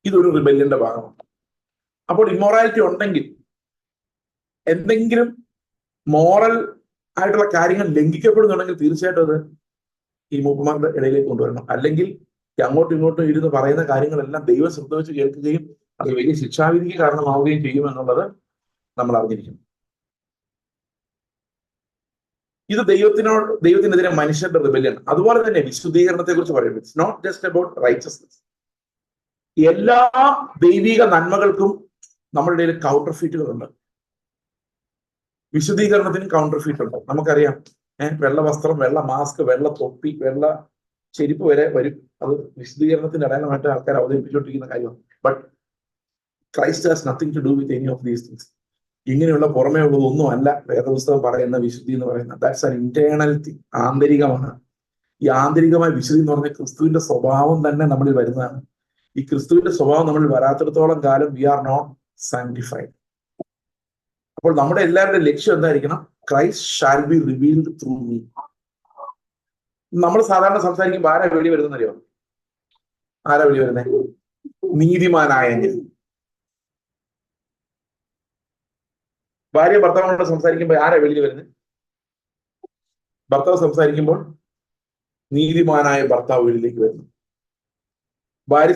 ഇതൊരു റിബല്യന്റെ ഭാഗമാണ്. അപ്പോൾ ഇമ്മോറാലിറ്റി ഉണ്ടെങ്കിൽ, എന്തെങ്കിലും മോറൽ ആയിട്ടുള്ള കാര്യങ്ങൾ ലംഘിക്കപ്പെടുന്നുണ്ടെങ്കിൽ തീർച്ചയായിട്ടും അത് ഈ മൂപ്പന്മാരുടെ ഇടയിലേക്ക് കൊണ്ടുവരണം. അല്ലെങ്കിൽ അങ്ങോട്ടും ഇങ്ങോട്ടും ഇരുന്ന് പറയുന്ന കാര്യങ്ങളെല്ലാം ദൈവം ശ്രദ്ധ വെച്ച് കേൾക്കുകയും അത് വലിയ ശിക്ഷാവിധിക്ക് കാരണമാവുകയും ചെയ്യുമെന്നുള്ളത് നമ്മൾ അറിഞ്ഞിരിക്കണം. ഇത് ദൈവത്തിനെതിരെ മനുഷ്യരുടെ റിബല്യൻ. അതുപോലെ തന്നെ വിശുദ്ധീകരണത്തെ കുറിച്ച് പറയുന്നത് it's not just about righteousness. എല്ലാ ദൈവിക നന്മകൾക്കും നമ്മുടെ ഇടയിൽ കൗണ്ടർ ഫീറ്റുകളുണ്ട്. വിശുദ്ധീകരണത്തിനും കൗണ്ടർ ഫീറ്റ് ഉണ്ട്. നമുക്കറിയാം, വെള്ള വസ്ത്രം, വെള്ള മാസ്ക്, വെള്ള തൊപ്പി, വെള്ള ചെരുപ്പ് വരെ വരും. അത് വിശുദ്ധീകരണത്തിന്റെ അടയാളമായിട്ട് ആൾക്കാർ അവതരിപ്പിച്ചുകൊണ്ടിരിക്കുന്ന കാര്യമാണ്. But Christ has nothing to do with any of these things. ഇങ്ങനെയുള്ള പുറമേ ഉള്ളതൊന്നും അല്ല വേദപുസ്തകം പറയുന്ന വിശുദ്ധി എന്ന് പറയുന്നത്. ദാറ്റ്സ് ആൻ ഇന്റേണൽ തിങ്, ആന്തരികമാണ്. ഈ ആന്തരികമായ വിശുദ്ധി എന്ന് പറഞ്ഞാൽ ക്രിസ്തുവിന്റെ സ്വഭാവം തന്നെ നമ്മളിൽ വരുന്നതാണ്. ഈ ക്രിസ്തുവിന്റെ സ്വഭാവം നമ്മളിൽ വരാത്തിടത്തോളം കാലം വി ആർ നോട്ട് സാങ്ക്ടിഫൈഡ്. അപ്പോൾ നമ്മുടെ എല്ലാവരുടെയും ലക്ഷ്യം എന്തായിരിക്കണം? Christ shall be revealed through me. നമ്മൾ സാധാരണ സംസാരിക്കുമ്പോൾ ആരാ വെളി വരുന്നറിയോ? ആരാ വെളി വരുന്നേ? നീതിമാനായ ഞാൻ. ഭാര്യ ഭർത്താവിനോട് സംസാരിക്കുമ്പോൾ ആരാ വെളിയിൽ വരുന്നത്? ഭർത്താവ് സംസാരിക്കുമ്പോൾ നീതിമാനായ ഭർത്താവ് വെളിയിലേക്ക് വരുന്നു. ഭാര്യ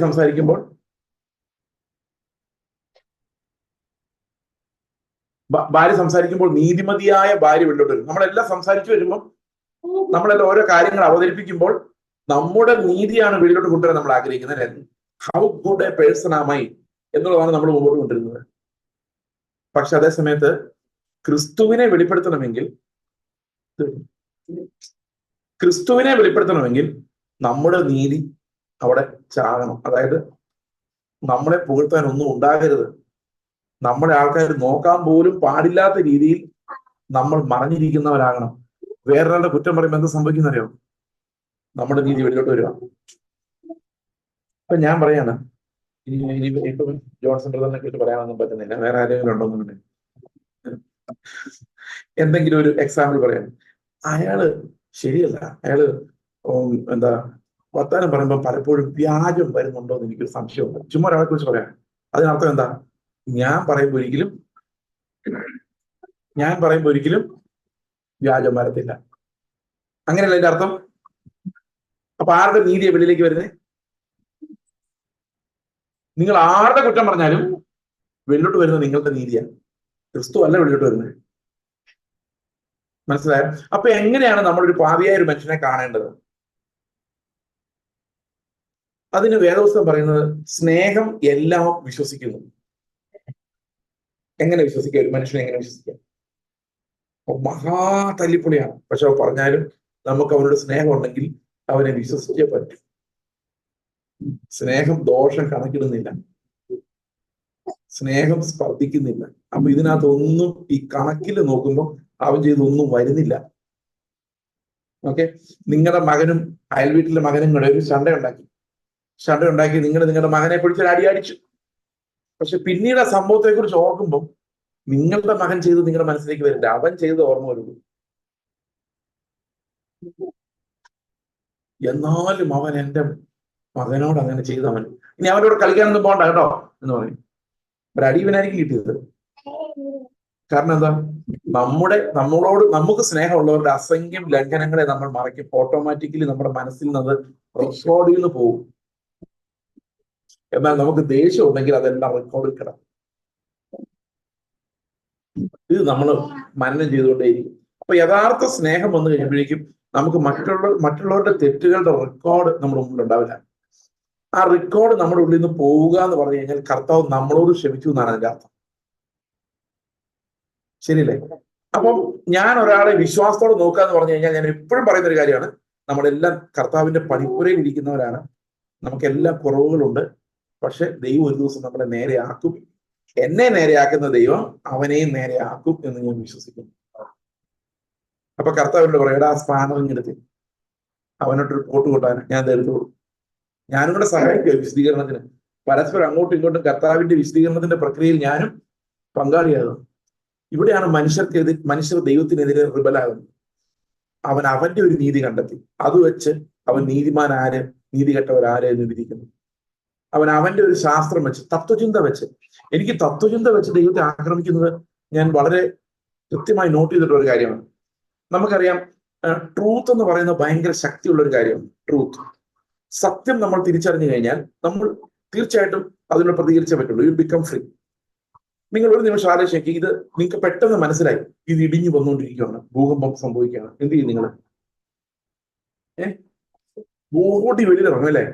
സംസാരിക്കുമ്പോൾ നീതിമതിയായ ഭാര്യ വെളിയിലോട്ട് വരും. നമ്മളെല്ലാം സംസാരിച്ചു വരുമ്പോൾ, നമ്മളെല്ലാം ഓരോ കാര്യങ്ങൾ അവതരിപ്പിക്കുമ്പോൾ നമ്മുടെ നീതിയാണ് വെളിയിലോട്ട് കൊണ്ടുവരാൻ നമ്മൾ ആഗ്രഹിക്കുന്നത്. How good a person am I എന്നുള്ളതാണ് നമ്മൾ മുമ്പോട്ട് കൊണ്ടിരുന്നത്. പക്ഷെ അതേ സമയത്ത് ക്രിസ്തുവിനെ വെളിപ്പെടുത്തണമെങ്കിൽ നമ്മുടെ നീതി അവിടെ ചാകണം. അതായത് നമ്മളെ പുകഴ്ത്താൻ ഒന്നും ഉണ്ടാകരുത്. നമ്മളെ ആൾക്കാർ നോക്കാൻ പോലും പാടില്ലാത്ത രീതിയിൽ നമ്മൾ മറഞ്ഞിരിക്കുന്നവരാകണം. വേറൊരാളുടെ കുറ്റം പറയുമ്പോൾ എന്ത് സംഭവിക്കുന്നറിയോ? നമ്മുടെ നീതി വെളിയിലോട്ട് വരിക. അപ്പൊ ഞാൻ പറയാണ്, ഇപ്പം ജോൺസൺ ബ്രദറിനെ കേട്ട് പറയാനൊന്നും പറ്റുന്നില്ല. വേറെ ആരെങ്കിലും ഉണ്ടോന്നുണ്ടെങ്കിൽ എന്തെങ്കിലും ഒരു എക്സാമ്പിൾ പറയാം. അയാള് ശരിയല്ല, അയാള് എന്താ വർത്താനം പറയുമ്പോൾ പലപ്പോഴും വ്യാജം വരുന്നുണ്ടോ എന്ന് എനിക്കൊരു സംശയമുണ്ട്. ചുമ്മാ ഒരാളെ കുറിച്ച് പറയാം. അതിനർത്ഥം എന്താ? ഞാൻ പറയുമ്പോൾ ഒരിക്കലും വ്യാജം വരത്തില്ല. അങ്ങനെയല്ല എന്റെ അർത്ഥം. അപ്പൊ ആരുടെ നീതിയെ വെളിയിലേക്ക് വരുന്നത്? നിങ്ങൾ ആരുടെ കുറ്റം പറഞ്ഞാലും വെളിലോട്ട് വരുന്നത് നിങ്ങളുടെ നീതിയാണ്, ക്രിസ്തു അല്ല വെളിലോട്ട് വരുന്നത്. മനസ്സിലായോ? അപ്പൊ എങ്ങനെയാണ് നമ്മളൊരു പാപിയായ ഒരു മനുഷ്യനെ കാണേണ്ടത്? അതിന് വേദപുസ്തകം പറയുന്നത് സ്നേഹം എല്ലാം വിശ്വസിക്കുന്നു. എങ്ങനെ വിശ്വസിക്കുക? ഒരു മനുഷ്യനെ എങ്ങനെ വിശ്വസിക്കാം? മഹാ തല്ലിപ്പൊളിയാണ്, പക്ഷെ പറഞ്ഞാലും നമുക്ക് അവനോട് സ്നേഹം ഉണ്ടെങ്കിൽ അവനെ വിശ്വസിച്ചേ പറ്റും. സ്നേഹം ദോഷം കണക്കിടുന്നില്ല, സ്നേഹം സ്പർദ്ധിക്കുന്നില്ല. അപ്പൊ ഇതിനകത്തൊന്നും ഈ കണക്കിൽ നോക്കുമ്പോൾ അവൻ ചെയ്തൊന്നും വരുന്നില്ല. ഓക്കെ, നിങ്ങളുടെ മകനും അയൽ വീട്ടിലെ മകനും കൂടെ ഒരു ശണ്ട ഉണ്ടാക്കി നിങ്ങൾ നിങ്ങളുടെ മകനെ പിടിച്ചൊരു അടി അടിച്ചു. പക്ഷെ പിന്നീട് ആ സംഭവത്തെ കുറിച്ച് ഓർക്കുമ്പോൾ നിങ്ങളുടെ മകൻ ചെയ്ത് നിങ്ങളുടെ മനസ്സിലേക്ക് വരില്ല, അവൻ ചെയ്ത് ഓർമ്മ വരുള്ളൂ. എന്നാലും അവൻ എന്റെ മകനോട് അങ്ങനെ ചെയ്തവൻ, ഇനി അവനോട് കളിക്കാനൊന്നും പോകണ്ട കേട്ടോ എന്ന് പറയും. ഒരു അടി ഇവനായിരിക്കും കിട്ടിയത്. കാരണം എന്താ? നമുക്ക് സ്നേഹമുള്ളവരുടെ അസംഖ്യം ലംഘനങ്ങളെ നമ്മൾ മറയ്ക്കും. ഓട്ടോമാറ്റിക്കലി നമ്മുടെ മനസ്സിൽ നിന്ന് റെക്കോർഡിൽ നിന്ന് പോകും. എന്നാൽ നമുക്ക് ദേഷ്യം ഉണ്ടെങ്കിൽ അതെല്ലാം റെക്കോർഡിൽ കിടക്കും. ഇത് നമ്മൾ മനനം ചെയ്തുകൊണ്ടേയിരിക്കും. അപ്പൊ യഥാർത്ഥ സ്നേഹം വന്നു കഴിയുമ്പോഴേക്കും നമുക്ക് മറ്റുള്ളവരുടെ തെറ്റുകളുടെ റെക്കോർഡ് നമ്മുടെ മുമ്പിൽ ഉണ്ടാവില്ല. ആ റെക്കോർഡ് നമ്മുടെ ഉള്ളിൽ നിന്ന് പോവുക എന്ന് പറഞ്ഞു കഴിഞ്ഞാൽ കർത്താവ് നമ്മളോട് ക്ഷമിച്ചു എന്നാണ് അതിന്റെ അർത്ഥം. ശരിയല്ലേ? അപ്പം ഞാൻ ഒരാളെ വിശ്വാസത്തോടെ നോക്കുക എന്ന് പറഞ്ഞു കഴിഞ്ഞാൽ ഞാൻ എപ്പോഴും പറയുന്ന ഒരു കാര്യമാണ്, നമ്മളെല്ലാം കർത്താവിന്റെ പണിപ്പുരയിൽ ഇരിക്കുന്നവരാണ്, നമുക്കെല്ലാം കുറവുകളുണ്ട്. പക്ഷെ ദൈവം ഒരു ദിവസം നമ്മളെ നേരെയാക്കും. എന്നെ നേരെയാക്കുന്ന ദൈവം അവനെയും നേരെയാക്കും എന്ന് ഞാൻ വിശ്വസിക്കുന്നു. അപ്പൊ കർത്താവിനോട് പറയടാ, ആ സ്പാനർ ഇങ്ങെടുത്ത് അവനോട്ടൊരു കോട്ട് കൊട്ടാൻ ഞാൻ എടുത്തോളൂ. ഞാനും കൂടെ സഹായിക്കുക വിശദീകരണത്തിന്. പരസ്പരം അങ്ങോട്ടും ഇങ്ങോട്ടും കർത്താവിന്റെ വിശദീകരണത്തിന്റെ പ്രക്രിയയിൽ ഞാനും പങ്കാളിയാകും. ഇവിടെയാണ് മനുഷ്യർ ദൈവത്തിനെതിരെ റിബലാകുന്നത്. അവൻ അവന്റെ ഒരു നീതി കണ്ടെത്തി, അത് വെച്ച് അവൻ നീതിമാൻ ആര്, നീതി കെട്ടവരാര് എന്ന് വിധിക്കുന്നു. അവൻ അവന്റെ ഒരു ശാസ്ത്രം വെച്ച്, തത്വചിന്ത വെച്ച്. എനിക്ക് തത്വചിന്ത വെച്ച് ദൈവത്തെ ആക്രമിക്കുന്നത് ഞാൻ വളരെ കൃത്യമായി നോട്ട് ചെയ്തിട്ടുള്ള ഒരു കാര്യമാണ്. നമുക്കറിയാം, ട്രൂത്ത് എന്ന് പറയുന്നത് ഭയങ്കര ശക്തിയുള്ള ഒരു കാര്യമാണ്. ട്രൂത്ത്, സത്യം നമ്മൾ തിരിച്ചറിഞ്ഞു കഴിഞ്ഞാൽ നമ്മൾ തീർച്ചയായിട്ടും അതിനോട് പ്രതികരിച്ചേ പറ്റുള്ളൂ. You become free. നിങ്ങൾ ഒരു നിമിഷം ആലോചിച്ച് ഇത് നിങ്ങൾക്ക് പെട്ടെന്ന് മനസ്സിലായി, ഇത് ഇടിഞ്ഞു വന്നുകൊണ്ടിരിക്കുകയാണ്, ഭൂകമ്പം സംഭവിക്കുകയാണ്. എന്ത് ചെയ്യും നിങ്ങൾ? ഓടി വെളിയിലിറങ്ങും അല്ലേ?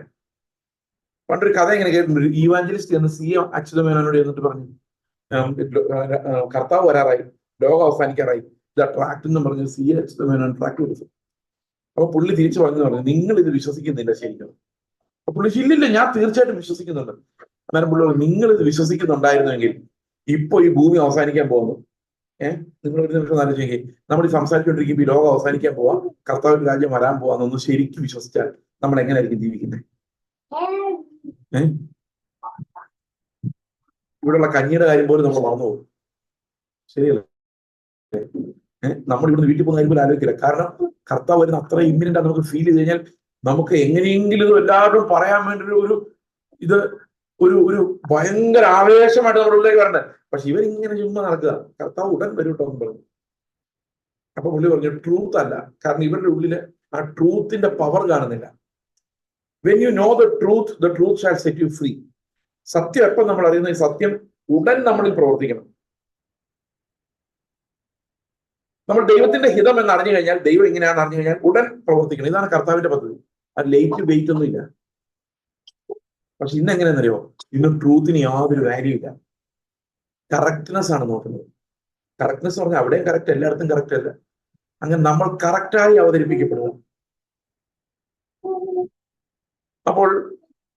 പണ്ടൊരു കഥ ഇങ്ങനെ കേട്ടിട്ടുണ്ട്. ഈവാഞ്ചലിസ്റ്റ് എന്ന് സി അച്യുതമേനോനോട് എന്നിട്ട് പറഞ്ഞു, കർത്താവ് വരാറായി, ലോകം അവസാനിക്കാറായി, ഇത് ട്രാക്ട് എന്ന് പറഞ്ഞു സി അച്യുതമേനോൻ ട്രാക്ട് കൊടുത്തു. അപ്പൊ പുള്ളി തിരിച്ചു പറഞ്ഞു, നിങ്ങൾ ഇത് വിശ്വസിക്കുന്നില്ല ശരിക്കും. അപ്പൊ പുള്ളി ഇല്ലില്ല, ഞാൻ തീർച്ചയായിട്ടും വിശ്വസിക്കുന്നുണ്ട്. അന്നേരം പുള്ളി പറഞ്ഞു, നിങ്ങൾ ഇത് വിശ്വസിക്കുന്നുണ്ടായിരുന്നെങ്കിൽ ഇപ്പൊ ഈ ഭൂമി അവസാനിക്കാൻ പോകുന്നു. നിങ്ങൾ ഒരു നിമിഷം ആലോചിക്കുക, നമ്മൾ ഈ സംസാരിച്ചുകൊണ്ടിരിക്കുമ്പോൾ ഈ ലോകം അവസാനിക്കാൻ പോവാ, കർത്താവിന്റെ രാജ്യം വരാൻ പോവാന്നൊന്ന് ശരിക്കും വിശ്വസിച്ചാൽ നമ്മൾ എങ്ങനെയായിരിക്കും ജീവിക്കുന്നത്? ഇവിടെയുള്ള കഞ്ഞിയുടെ കാര്യം പോലും നമ്മൾ മറന്നു പോകും. ശരിയല്ലേ? നമ്മൾ ഇവിടുന്ന് വീട്ടിൽ പോകുന്ന കാര്യം പോലും ആലോചിക്കില്ല. കാരണം കർത്താവ് വരുന്ന അത്ര ഇമ്മിനന്റ് ആണ് നമുക്ക് ഫീൽ ചെയ്ത് കഴിഞ്ഞാൽ നമുക്ക് എങ്ങനെയെങ്കിലും ഇത് എല്ലാവരും പറയാൻ വേണ്ടി ഒരു ഭയങ്കര ആവേശമായിട്ട് നമ്മുടെ ഉള്ളിലേക്ക് വരണ്ടേ. പക്ഷെ ഇവരിങ്ങനെ ചുമ്മാ നടക്കുക, കർത്താവ് ഉടൻ വരും കേട്ടോ എന്ന് പറഞ്ഞു. അപ്പൊ പുള്ളി പറഞ്ഞു ട്രൂത്ത് അല്ല, കാരണം ഇവരുടെ ഉള്ളില് ആ ട്രൂത്തിന്റെ പവർ കാണുന്നില്ല. When you know the truth shall set you free. സത്യം എപ്പം നമ്മൾ അറിയുന്ന, സത്യം ഉടൻ നമ്മളിൽ പ്രവർത്തിക്കണം. നമ്മൾ ദൈവത്തിന്റെ ഹിതം എന്ന് അറിഞ്ഞു കഴിഞ്ഞാൽ, ദൈവം എങ്ങനെയാണെന്ന് അറിഞ്ഞു കഴിഞ്ഞാൽ ഉടൻ പ്രവർത്തിക്കണം. ഇതാണ് കർത്താവിന്റെ പദ്ധതി. അത് ലേറ്റ് വെയിറ്റ് ഒന്നും ഇല്ല. പക്ഷെ ഇന്ന് എങ്ങനെയാണെന്നറിയോ? ഇന്ന് ട്രൂത്തിന് യാതൊരു വാല്യൂ ഇല്ല. കറക്റ്റ്നെസ് ആണ് നോക്കുന്നത്. കറക്റ്റ്നെസ് പറഞ്ഞാൽ അവിടെയും കറക്റ്റ്, എല്ലായിടത്തും കറക്റ്റ് അല്ല. അങ്ങനെ നമ്മൾ കറക്റ്റായി അവതരിപ്പിക്കപ്പെടുക. അപ്പോൾ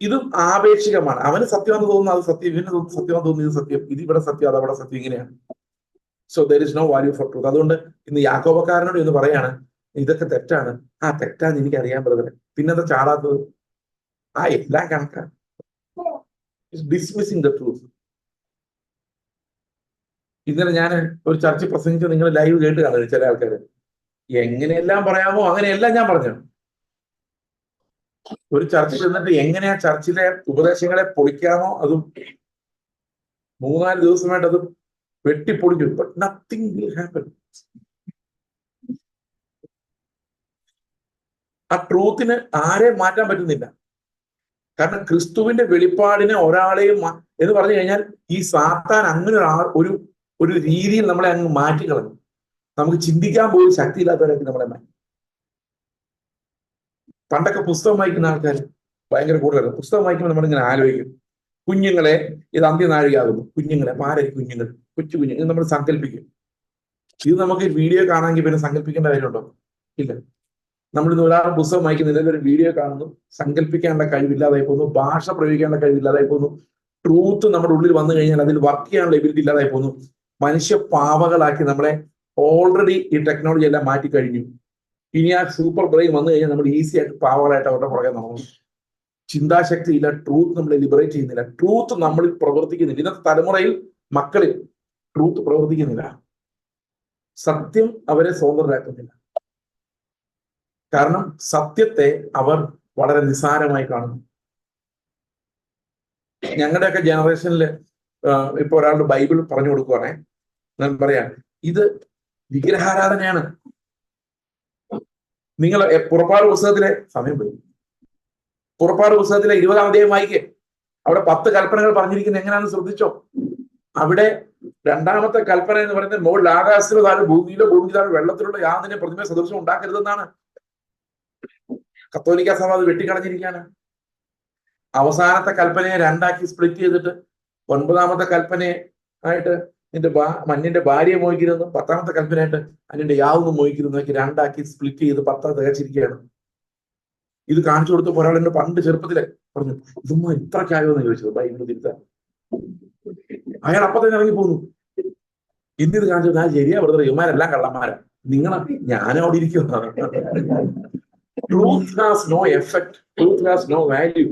ഇതും ആപേക്ഷികമാണ്. അവന് സത്യമെന്ന് തോന്നുന്നു അത് സത്യം, ഇവന് സത്യമെന്ന് തോന്നുന്നു ഇത് സത്യം, ഇത് ഇവിടെ സത്യം, അത് അവിടെ സത്യം, ഇങ്ങനെയാണ്. So there is no value for truth. അതുകൊണ്ട് ഇന്ന് യാക്കോബക്കാരനോട് എന്ന് പറയാണ്, ഇതൊക്കെ തെറ്റാണ്. ആ തെറ്റാന്ന് എനിക്ക് അറിയാൻ ബ്രദറെ, പിന്നെന്താ ചാടാത്തത്? ആ എല്ലാം കണക്കാണ്. ഡിസ്മിസിങ് ദ ട്രൂത്ത്. ഇന്നലെ ഞാൻ ഒരു ചർച്ച പ്രസംഗിച്ച് നിങ്ങൾ ലൈവ് കേട്ട് കാണുന്നത് ചില ആൾക്കാർ. എങ്ങനെയെല്ലാം പറയാമോ അങ്ങനെയെല്ലാം ഞാൻ പറഞ്ഞു. ഒരു ചർച്ച ചെന്നിട്ട് എങ്ങനെയാ ചർച്ചിലെ ഉപദേശങ്ങളെ പൊളിക്കാമോ അതും 3-4 ദിവസമായിട്ട് അത് വെട്ടിപ്പൊളിക്കും. But nothing will happen. ആ ട്രൂത്തിന് ആരെയും മാറ്റാൻ പറ്റുന്നില്ല. കാരണം ക്രിസ്തുവിന്റെ വെളിപ്പാടിനെ ഒരാളെയും എന്ന് പറഞ്ഞു കഴിഞ്ഞാൽ ഈ സാത്താൻ അങ്ങനെ ഒരു ഒരു രീതിയിൽ നമ്മളെ അങ്ങ് മാറ്റിക്കളഞ്ഞു. നമുക്ക് ചിന്തിക്കാൻ പോലും ശക്തിയില്ലാത്തവരാക്കി നമ്മളെ മാറ്റി. പണ്ടൊക്കെ പുസ്തകം വായിക്കുന്ന ആൾക്കാർ ഭയങ്കര കൂടുതലാണ്. പുസ്തകം വായിക്കുമ്പോൾ നമ്മളിങ്ങനെ ആലോചിക്കും, കുഞ്ഞുങ്ങളെ ഇത് അന്ത്യനാഴികയാകുന്നു, കുഞ്ഞുങ്ങളെ ആരായിരിക്കും കുഞ്ഞുങ്ങൾ, കൊച്ചു കുഞ്ഞുങ്ങൾ, ഇത് നമ്മൾ സങ്കല്പിക്കും. ഇത് നമുക്ക് വീഡിയോ കാണാമെങ്കിൽ പിന്നെ സങ്കല്പിക്കേണ്ട കാര്യമുണ്ടോ? ഇല്ല. നമ്മളിന്ന് ഒരാൾ പുസ്തകം വായിക്കുന്നില്ല, ഒരു വീഡിയോ കാണുന്നു, സങ്കല്പിക്കാനുള്ള കഴിവില്ലാതായി പോകുന്നു, ഭാഷ പ്രയോഗിക്കാനുള്ള കഴിവില്ലാതായി പോകുന്നു, ട്രൂത്ത് നമ്മുടെ ഉള്ളിൽ വന്നു കഴിഞ്ഞാൽ അതിൽ വർക്ക് ചെയ്യാനുള്ള എബിലിറ്റി ഇല്ലാതായി പോകുന്നു. മനുഷ്യ പാവകളാക്കി നമ്മളെ ഓൾറെഡി ഈ ടെക്നോളജി എല്ലാം മാറ്റി കഴിഞ്ഞു. ഇനി ആ സൂപ്പർ ബ്രെയിൻ വന്നു കഴിഞ്ഞാൽ നമ്മൾ ഈസി ആയിട്ട് പാവകളായിട്ട് അവരുടെ പുറകെ നടന്നു. ചിന്താശക്തി ഇല്ല, ട്രൂത്ത് നമ്മളെ ലിബറേറ്റ് ചെയ്യുന്നില്ല, ട്രൂത്ത് നമ്മളിൽ പ്രവർത്തിക്കുന്നില്ല. ഇന്നത്തെ തലമുറയിൽ മക്കളിൽ ട്രൂത്ത് പ്രവർത്തിക്കുന്നില്ല. സത്യം അവരെ സ്വതന്ത്രരാക്കുന്നില്ല. കാരണം സത്യത്തെ അവർ വളരെ നിസ്സാരമായി കാണുന്നു. ഞങ്ങളുടെയൊക്കെ ജനറേഷനിൽ ഇപ്പൊ ഒരാളുടെ ബൈബിൾ പറഞ്ഞു കൊടുക്കുവാണേ, ഞാൻ പറയാം, ഇത് വിഗ്രഹാരാധനയാണ്. നിങ്ങൾ പുറപ്പാട് പുസ്തകത്തിലെ സമയം പോയി, പുറപ്പാട് പുസ്തകത്തിലെ 20-ാം അധ്യായം വായിക്കേ. അവിടെ 10 കൽപ്പനകൾ പറഞ്ഞിരിക്കുന്നത് എങ്ങനെയാണെന്ന് ശ്രദ്ധിച്ചോ? അവിടെ 2ാമത്തെ കൽപ്പന എന്ന് പറയുന്നത് മുകളിൽ ആകാശത്തിലോ താഴെ ഭൂമിയിലോ ഭൂമിക്ക് താഴെ വെള്ളത്തിലുള്ള യാതൊന്നിനെ പ്രതിമ സദൃശം ഉണ്ടാക്കരുതെന്നാണ്. കത്തോലിക്ക സഭ അത് വെട്ടിക്കളഞ്ഞിരിക്കുകയാണ്. അവസാനത്തെ കൽപ്പനയെ 2ആക്കി സ്പ്ലിറ്റ് ചെയ്തിട്ട് 9ാമത്തെ കൽപ്പനയെ ആയിട്ട് നിന്റെ ഭാര്യയെ മോഹിക്കരുതെന്നും 10ാമത്തെ കൽപ്പനയായിട്ട് അതിന്റെ യാതൊന്നും മോഹിക്കരുതെന്നൊക്കെ 2ആക്കി സ്പ്ലിറ്റ് ചെയ്ത് 10 തികച്ചിരിക്കുകയാണ്. ഇത് കാണിച്ചു കൊടുത്തപ്പോൾ ഒരാൾ എന്നെ പണ്ട് ചെറുപ്പത്തിലെ പറഞ്ഞു, ഇതൊന്നും ഇത്രക്കായോ എന്ന് ചോദിച്ചത് ബൈബിൾ തിരുത്താൻ. അയാൾ അപ്പൊ തന്നെ ഇറങ്ങി പോന്നു. ഇന്നിത് കാണിച്ചു, ഞാൻ ശരിയാ ബ്രദർ, ഇവന്മാരെല്ലാം കള്ളന്മാരാ, ഞാൻ അവിടെ ഇരിക്കുന്നതാണ്. Truth has no effect. Truth has no value.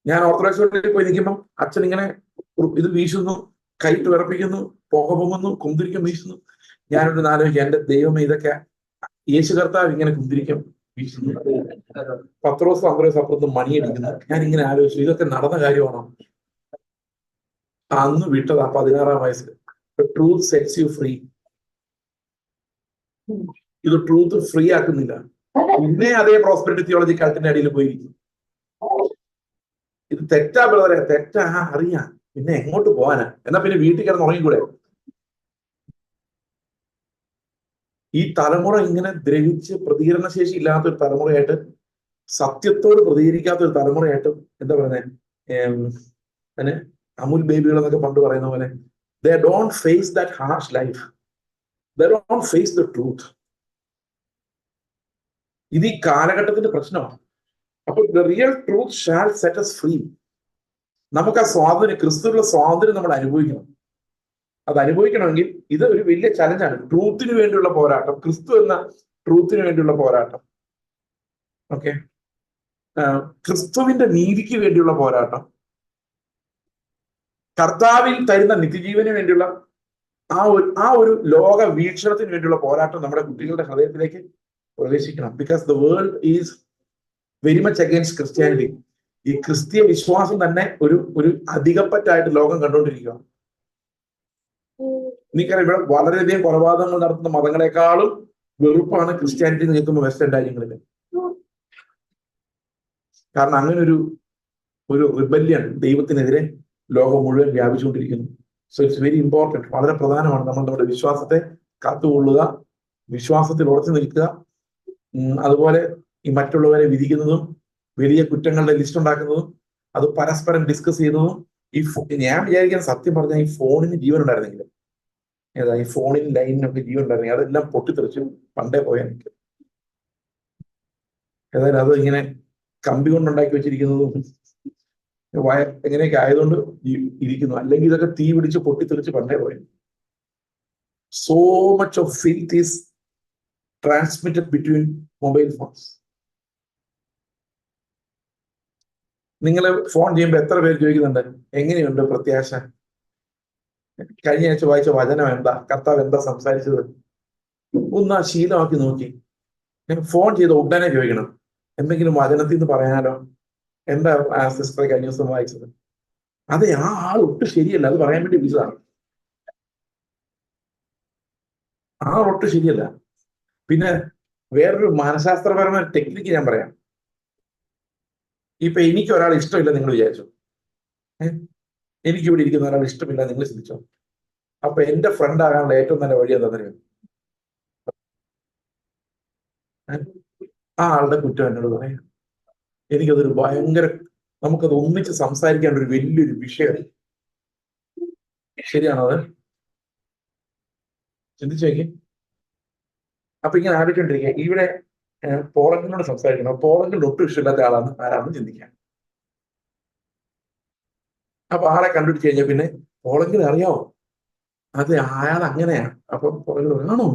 ഞാൻ ഓർത്തഡോക്സ് പള്ളിയിൽ പോയി നിൽക്കുമ്പോൾ അച്ഛൻ ഇങ്ങനെ ഇത് വീശുന്നു, കൈട്ട് വിറപ്പിക്കുന്നു, പുക പൊങ്ങുന്നു, കുന്തിരിക്കം വീശുന്നു. ഞാനൊരു ആലോചിക്കും, എന്റെ ദൈവമേ, ഇതൊക്കെ യേശു കർത്താവ് ഇങ്ങനെ കുന്തിരിക്കം വീശുന്നു, പത്രോസ് അന്ത്രോസ് അപ്പുറത്ത് മണിയടിക്കുന്നു. ഞാൻ ഇങ്ങനെ ആലോചിച്ചു, ഇതൊക്കെ നടന്ന കാര്യമാണോ? അന്ന് വിട്ടതാ 16-ാം വയസ്സിൽ. Truth sets you free. ഇത് ട്രൂത്ത് ഫ്രീ ആക്കുന്നില്ല. പിന്നെ അതേ പ്രോസ്പെരിറ്റി തിയോളജി കൾട്ടിന്റെ അടിയിൽ പോയിരിക്കും. ഇത് തെറ്റാ ബ്രദറെ, തെറ്റാ, അറിയാം, പിന്നെ എങ്ങോട്ട് പോകാനാ? എന്നാ പിന്നെ വീട്ടിൽ കിടന്ന് ഉറങ്ങിക്കൂടെ? ഈ തലമുറ ഇങ്ങനെ ദ്രവിച്ച് പ്രതികരണശേഷി ഇല്ലാത്ത ഒരു തലമുറയായിട്ട്, സത്യത്തോട് പ്രതികരിക്കാത്ത ഒരു തലമുറയായിട്ട്, എന്താ പറയുന്നത്, അമുൽ ബേബികൾ എന്നൊക്കെ പണ്ട് പറയുന്ന പോലെ, they don't face that harsh life. They don't face the truth. ഇത് ഈ കാലഘട്ടത്തിന്റെ പ്രശ്നമാണ്. അപ്പൊ the real truth shall set us free. നമുക്ക് ആ സ്വാതന്ത്ര്യം, ക്രിസ്തുവിലുള്ള സ്വാതന്ത്ര്യം നമ്മൾ അനുഭവിക്കണം. അത് അനുഭവിക്കണമെങ്കിൽ ഇത് ഒരു വലിയ ചലഞ്ചാണ്. ട്രൂത്തിന് വേണ്ടിയുള്ള പോരാട്ടം, ക്രിസ്തു എന്ന ട്രൂത്തിന് വേണ്ടിയുള്ള പോരാട്ടം. ഓക്കെ, ക്രിസ്തുവിന്റെ നീതിക്ക് വേണ്ടിയുള്ള പോരാട്ടം, കർത്താവിൽ തരുന്ന നിത്യജീവന് വേണ്ടിയുള്ള ആ ഒരു ലോക വീക്ഷണത്തിന് വേണ്ടിയുള്ള പോരാട്ടം നമ്മുടെ കുട്ടികളുടെ ഹൃദയത്തിലേക്ക് പ്രവേശിക്കണം. Because the world is very much against Christianity. ഈ ക്രിസ്തീയ വിശ്വാസം തന്നെ ഒരു അധികപ്പറ്റായിട്ട് ലോകം കണ്ടുകൊണ്ടിരിക്കുകയാണ്. എനിക്കറിയാം, ഇവിടെ വളരെയധികം കൊലപാതകങ്ങൾ നടത്തുന്ന മതങ്ങളെക്കാളും വെറുപ്പാണ് ക്രിസ്ത്യാനിറ്റി നിൽക്കുന്ന വെസ്റ്റേൺ രാജ്യങ്ങളിൽ. കാരണം അങ്ങനെ ഒരു റിബല്യൻ ദൈവത്തിനെതിരെ ലോകം മുഴുവൻ വ്യാപിച്ചുകൊണ്ടിരിക്കുന്നു. സോ ഇറ്റ്സ് വെരി ഇമ്പോർട്ടൻറ്റ്, വളരെ പ്രധാനമാണ് നമ്മൾ നമ്മുടെ വിശ്വാസത്തെ കാത്തുകൊള്ളുക, വിശ്വാസത്തിൽ ഉറച്ചു നിൽക്കുക. അതുപോലെ ഈ മറ്റുള്ളവരെ വിധിക്കുന്നതും വലിയ കുറ്റങ്ങളുടെ ലിസ്റ്റ് ഉണ്ടാക്കുന്നതും അത് പരസ്പരം ഡിസ്കസ് ചെയ്യുന്നതും. ഞാൻ വിചാരിക്കുന്ന, സത്യം പറഞ്ഞാൽ ഈ ഫോണിന് ജീവൻ ഉണ്ടായിരുന്നെങ്കിലും, ഈ ഫോണിന് ലൈനിനൊക്കെ ജീവൻ ഉണ്ടായിരുന്നെങ്കിൽ അതെല്ലാം പൊട്ടിത്തെറിച്ചു പണ്ടേ പോയാൽ എനിക്ക്. ഏതായാലും അത് ഇങ്ങനെ കമ്പി കൊണ്ടുണ്ടാക്കി വെച്ചിരിക്കുന്നതും എങ്ങനെയൊക്കെ ആയതുകൊണ്ട് ഇരിക്കുന്നു. അല്ലെങ്കിൽ ഇതൊക്കെ തീ പിടിച്ച് പൊട്ടിത്തെറിച്ച് പണ്ടേ പോയി. So much of ഫിൽത്ത് is transmitted between mobile phones. നിങ്ങൾ ഫോൺ ചെയ്യുമ്പോൾ എത്ര പേര് ചോദിക്കുന്നുണ്ട്, എങ്ങനെയുണ്ട് പ്രത്യാശ? കഴിഞ്ഞ ആഴ്ച വായിച്ച വചനം എന്താ? കർത്താവ് എന്താ സംസാരിച്ചത്? ഒന്ന് ആ ശീലമാക്കി നോക്കി. ഫോൺ ചെയ്ത് ഉടനെ ചോദിക്കണം, എന്തെങ്കിലും വചനത്തിൽ നിന്ന് പറയാനോ? എന്താ സിസ്റ്റർ കഴിഞ്ഞ ദിവസം വായിച്ചത്? അതെ, ആ ആൾ ഒട്ടും ശരിയല്ല, അത് പറയാൻ വേണ്ടി വിളിച്ചതാണ്. ആ ഒട്ടും ശരിയല്ല. പിന്നെ വേറൊരു മനഃശാസ്ത്രപരമായ ടെക്നിക്ക് ഞാൻ പറയാം. ഇപ്പൊ എനിക്ക് ഒരാൾ ഇഷ്ടമില്ല നിങ്ങൾ വിചാരിച്ചു, എനിക്ക് ഇവിടെ ഇരിക്കുന്ന ഒരാൾ ഇഷ്ടമില്ല നിങ്ങൾ ചിന്തിച്ചോ. അപ്പൊ എന്റെ ഫ്രണ്ട് ആകാനുള്ള ഏറ്റവും നല്ല വഴി എന്താണെന്നറിയാം? ആ ആളുടെ കുറ്റം എന്നോട് പറയാം. എനിക്കതൊരു ഭയങ്കര, നമുക്കത് ഒന്നിച്ച് സംസാരിക്കാൻ ഒരു വലിയൊരു വിഷയം. ശരിയാണോ അത്? ചിന്തിച്ചു നോക്കി. അപ്പൊ ഇങ്ങനെ ആലോചിച്ചോണ്ടിരിക്കുക, ഇവിടെ പോളണ്ടിനോട് സംസാരിക്കണം, പോളണ്ടിൽ ഒട്ടും ഇഷ്ടമില്ലാത്ത ആരാണെന്ന് ചിന്തിക്കാം. അപ്പൊ ആളെ കണ്ടുപിടിച്ച് കഴിഞ്ഞാൽ പിന്നെ പോളണ്ടിൽ അറിയാവോ, അത് അയാൾ അങ്ങനെയാണ്. അപ്പൊ പോളണ്ടിൽ ആണോ,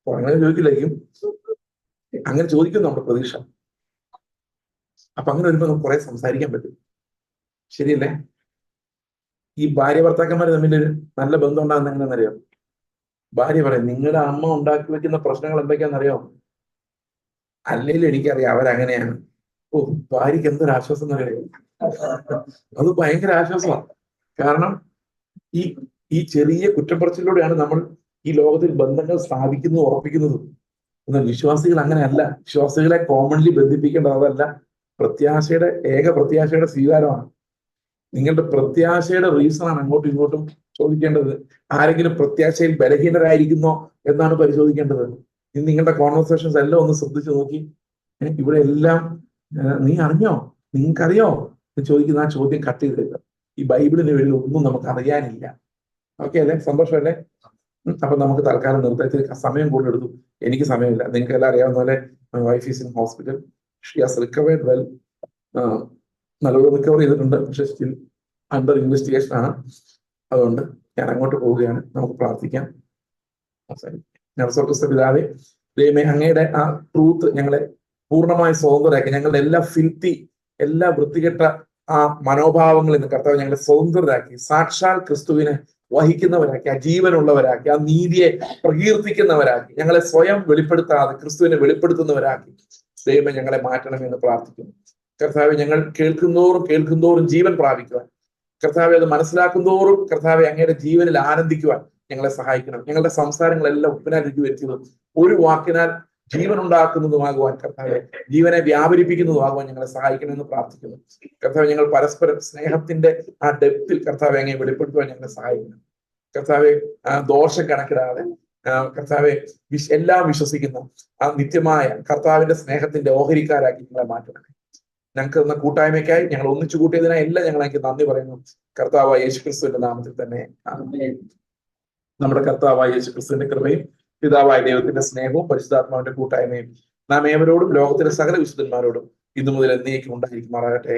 അങ്ങനെ ചോദിക്കില്ലായിരിക്കും, അങ്ങനെ ചോദിക്കും നമ്മുടെ പ്രതീക്ഷ. അപ്പൊ അങ്ങനെ വരുമ്പോ നമുക്ക് കുറെ സംസാരിക്കാൻ പറ്റും. ശരിയല്ലേ? ഈ ഭാര്യ ഭർത്താക്കന്മാർ തമ്മിൽ ഒരു നല്ല ബന്ധം ഉണ്ടാകുന്ന എങ്ങനെയാണെന്നറിയാം? ഭാര്യ പറയും, നിങ്ങളുടെ അമ്മ ഉണ്ടാക്കി വെക്കുന്ന പ്രശ്നങ്ങൾ എന്തൊക്കെയാണെന്നറിയോ? അല്ലെങ്കിൽ എനിക്കറിയാം അവരങ്ങനെയാണ്. ഓ, ഭാര്യക്ക് എന്തൊരാശ്വാസം എന്നറിയാം. അത് ഭയങ്കര ആശ്വാസമാണ്. കാരണം ഈ ഈ ചെറിയ കുറ്റപ്പറച്ചിലൂടെയാണ് നമ്മൾ ഈ ലോകത്തിൽ ബന്ധങ്ങൾ സ്ഥാപിക്കുന്നതും ഉറപ്പിക്കുന്നതും. എന്നാൽ വിശ്വാസികൾ അങ്ങനെയല്ല. വിശ്വാസികളെ കോമൺലി ബന്ധിപ്പിക്കേണ്ടത് അതല്ല, പ്രത്യാശയുടെ പ്രത്യാശയുടെ സ്വീകാരമാണ്. നിങ്ങളുടെ പ്രത്യാശയുടെ റീസൺ ആണ് അങ്ങോട്ടും ഇങ്ങോട്ടും ചോദിക്കേണ്ടത്. ആരെങ്കിലും പ്രത്യാശയിൽ ബലഹീനരായിരിക്കുന്നോ എന്നാണ് പരിശോധിക്കേണ്ടത്. ഇന്ന് നിങ്ങളുടെ കോൺവെർസേഷൻസ് എല്ലാം ഒന്ന് ശ്രദ്ധിച്ചു നോക്കി. ഇവിടെ എല്ലാം നീ അറിഞ്ഞോ, നിങ്ങൾക്കറിയോ എന്ന് ചോദിക്കുന്ന ആ ചോദ്യം കട്ട് ചെയ്തില്ല. ഈ ബൈബിളിന് വേണ്ടി ഒന്നും നമുക്ക് അറിയാനില്ല. ഓക്കെ അല്ലേ? സന്തോഷമല്ലേ? അപ്പൊ നമുക്ക് തൽക്കാലം നിർത്തത്തിൽ സമയം കൂടുതൽ എടുത്തു. എനിക്ക് സമയമില്ല. നിങ്ങൾക്ക് എല്ലാം അറിയാവുന്ന പോലെ wife is in hospital. She has recovered well. നല്ലപോലെ റിക്കവർ ചെയ്തിട്ടുണ്ട്, പക്ഷെ സ്റ്റിൽ അണ്ടർ ഇൻവെസ്റ്റിഗേഷൻ ആണ്. അതുകൊണ്ട് ഞാൻ അങ്ങോട്ട് പോവുകയാണ്. നമുക്ക് പ്രാർത്ഥിക്കാം. സ്വർഗ്ഗസ്ഥ പിതാവേ, ദൈവമേ, അങ്ങയുടെ ആ ട്രൂത്ത് ഞങ്ങളെ പൂർണ്ണമായി സ്വതന്ത്രരാക്കി. ഞങ്ങളുടെ എല്ലാ ഫിൽത്തി, എല്ലാ വൃത്തികെട്ട ആ മനോഭാവങ്ങളിൽ നിന്ന് കർത്താവ് ഞങ്ങളെ സ്വതന്ത്രരാക്കി. സാക്ഷാൽ ക്രിസ്തുവിനെ വഹിക്കുന്നവരാക്കി, ആ ജീവനുള്ളവരാക്കി, ആ നീതിയെ പ്രകീർത്തിക്കുന്നവരാക്കി, ഞങ്ങളെ സ്വയം വെളിപ്പെടുത്താതെ ക്രിസ്തുവിനെ വെളിപ്പെടുത്തുന്നവരാക്കി ദൈവമേ ഞങ്ങളെ മാറ്റണമെന്ന് പ്രാർത്ഥിക്കുന്നു. കർത്താവെ, ഞങ്ങൾ കേൾക്കുന്തോറും ജീവൻ പ്രാപിക്കുവാൻ, കർത്താവെ അത് മനസ്സിലാക്കുന്തോറും കർത്താവെ അങ്ങയുടെ ജീവനിൽ ആനന്ദിക്കുവാൻ ഞങ്ങളെ സഹായിക്കണം. ഞങ്ങളുടെ സംസാരങ്ങളെല്ലാം ഉപ്പിനാൽ രുചി വരുത്തിയതും ഒരു വാക്കിനാൽ ജീവൻ ഉണ്ടാക്കുന്നതുമാകുവാൻ, കർത്താവെ ജീവനെ വ്യാപരിപ്പിക്കുന്നതുമാകുവാൻ ഞങ്ങളെ സഹായിക്കണമെന്ന് പ്രാർത്ഥിക്കുന്നു. കർത്താവെ, ഞങ്ങൾ പരസ്പരം സ്നേഹത്തിന്റെ ആ ഡെപ്തിൽ കർത്താവെ അങ്ങേ വെളിപ്പെടുത്തുവാൻ ഞങ്ങളെ സഹായിക്കണം. കർത്താവെ, ദോഷം കണക്കിടാതെ കർത്താവെ എല്ലാം വിശ്വസിക്കുന്ന ആ നിത്യമായ കർത്താവിന്റെ സ്നേഹത്തിന്റെ ഓഹരിക്കാരാക്കി ഞങ്ങളെ മാറ്റണം. ഞങ്ങൾക്ക് തന്ന കൂട്ടായ്മയ്ക്കായി, ഞങ്ങൾ ഒന്നിച്ചു കൂട്ടിയതിനായി എല്ലാം ഞങ്ങൾ എനിക്ക് നന്ദി പറയുന്നു. കർത്താവായ യേശുക്രിസ്തുവിന്റെ നാമത്തിൽ തന്നെ. നമ്മുടെ കർത്താവായ യേശുക്രിസ്തുവിന്റെ കൃപയും പിതാവായ ദൈവത്തിന്റെ സ്നേഹവും പരിശുദ്ധാത്മാവിന്റെ കൂട്ടായ്മയും നാം ഏവരോടും ലോകത്തിലെ സകല വിശുദ്ധന്മാരോടും ഇന്നു മുതൽ എന്നേക്കും ഉണ്ടായിരിക്കുമാറാകട്ടെ.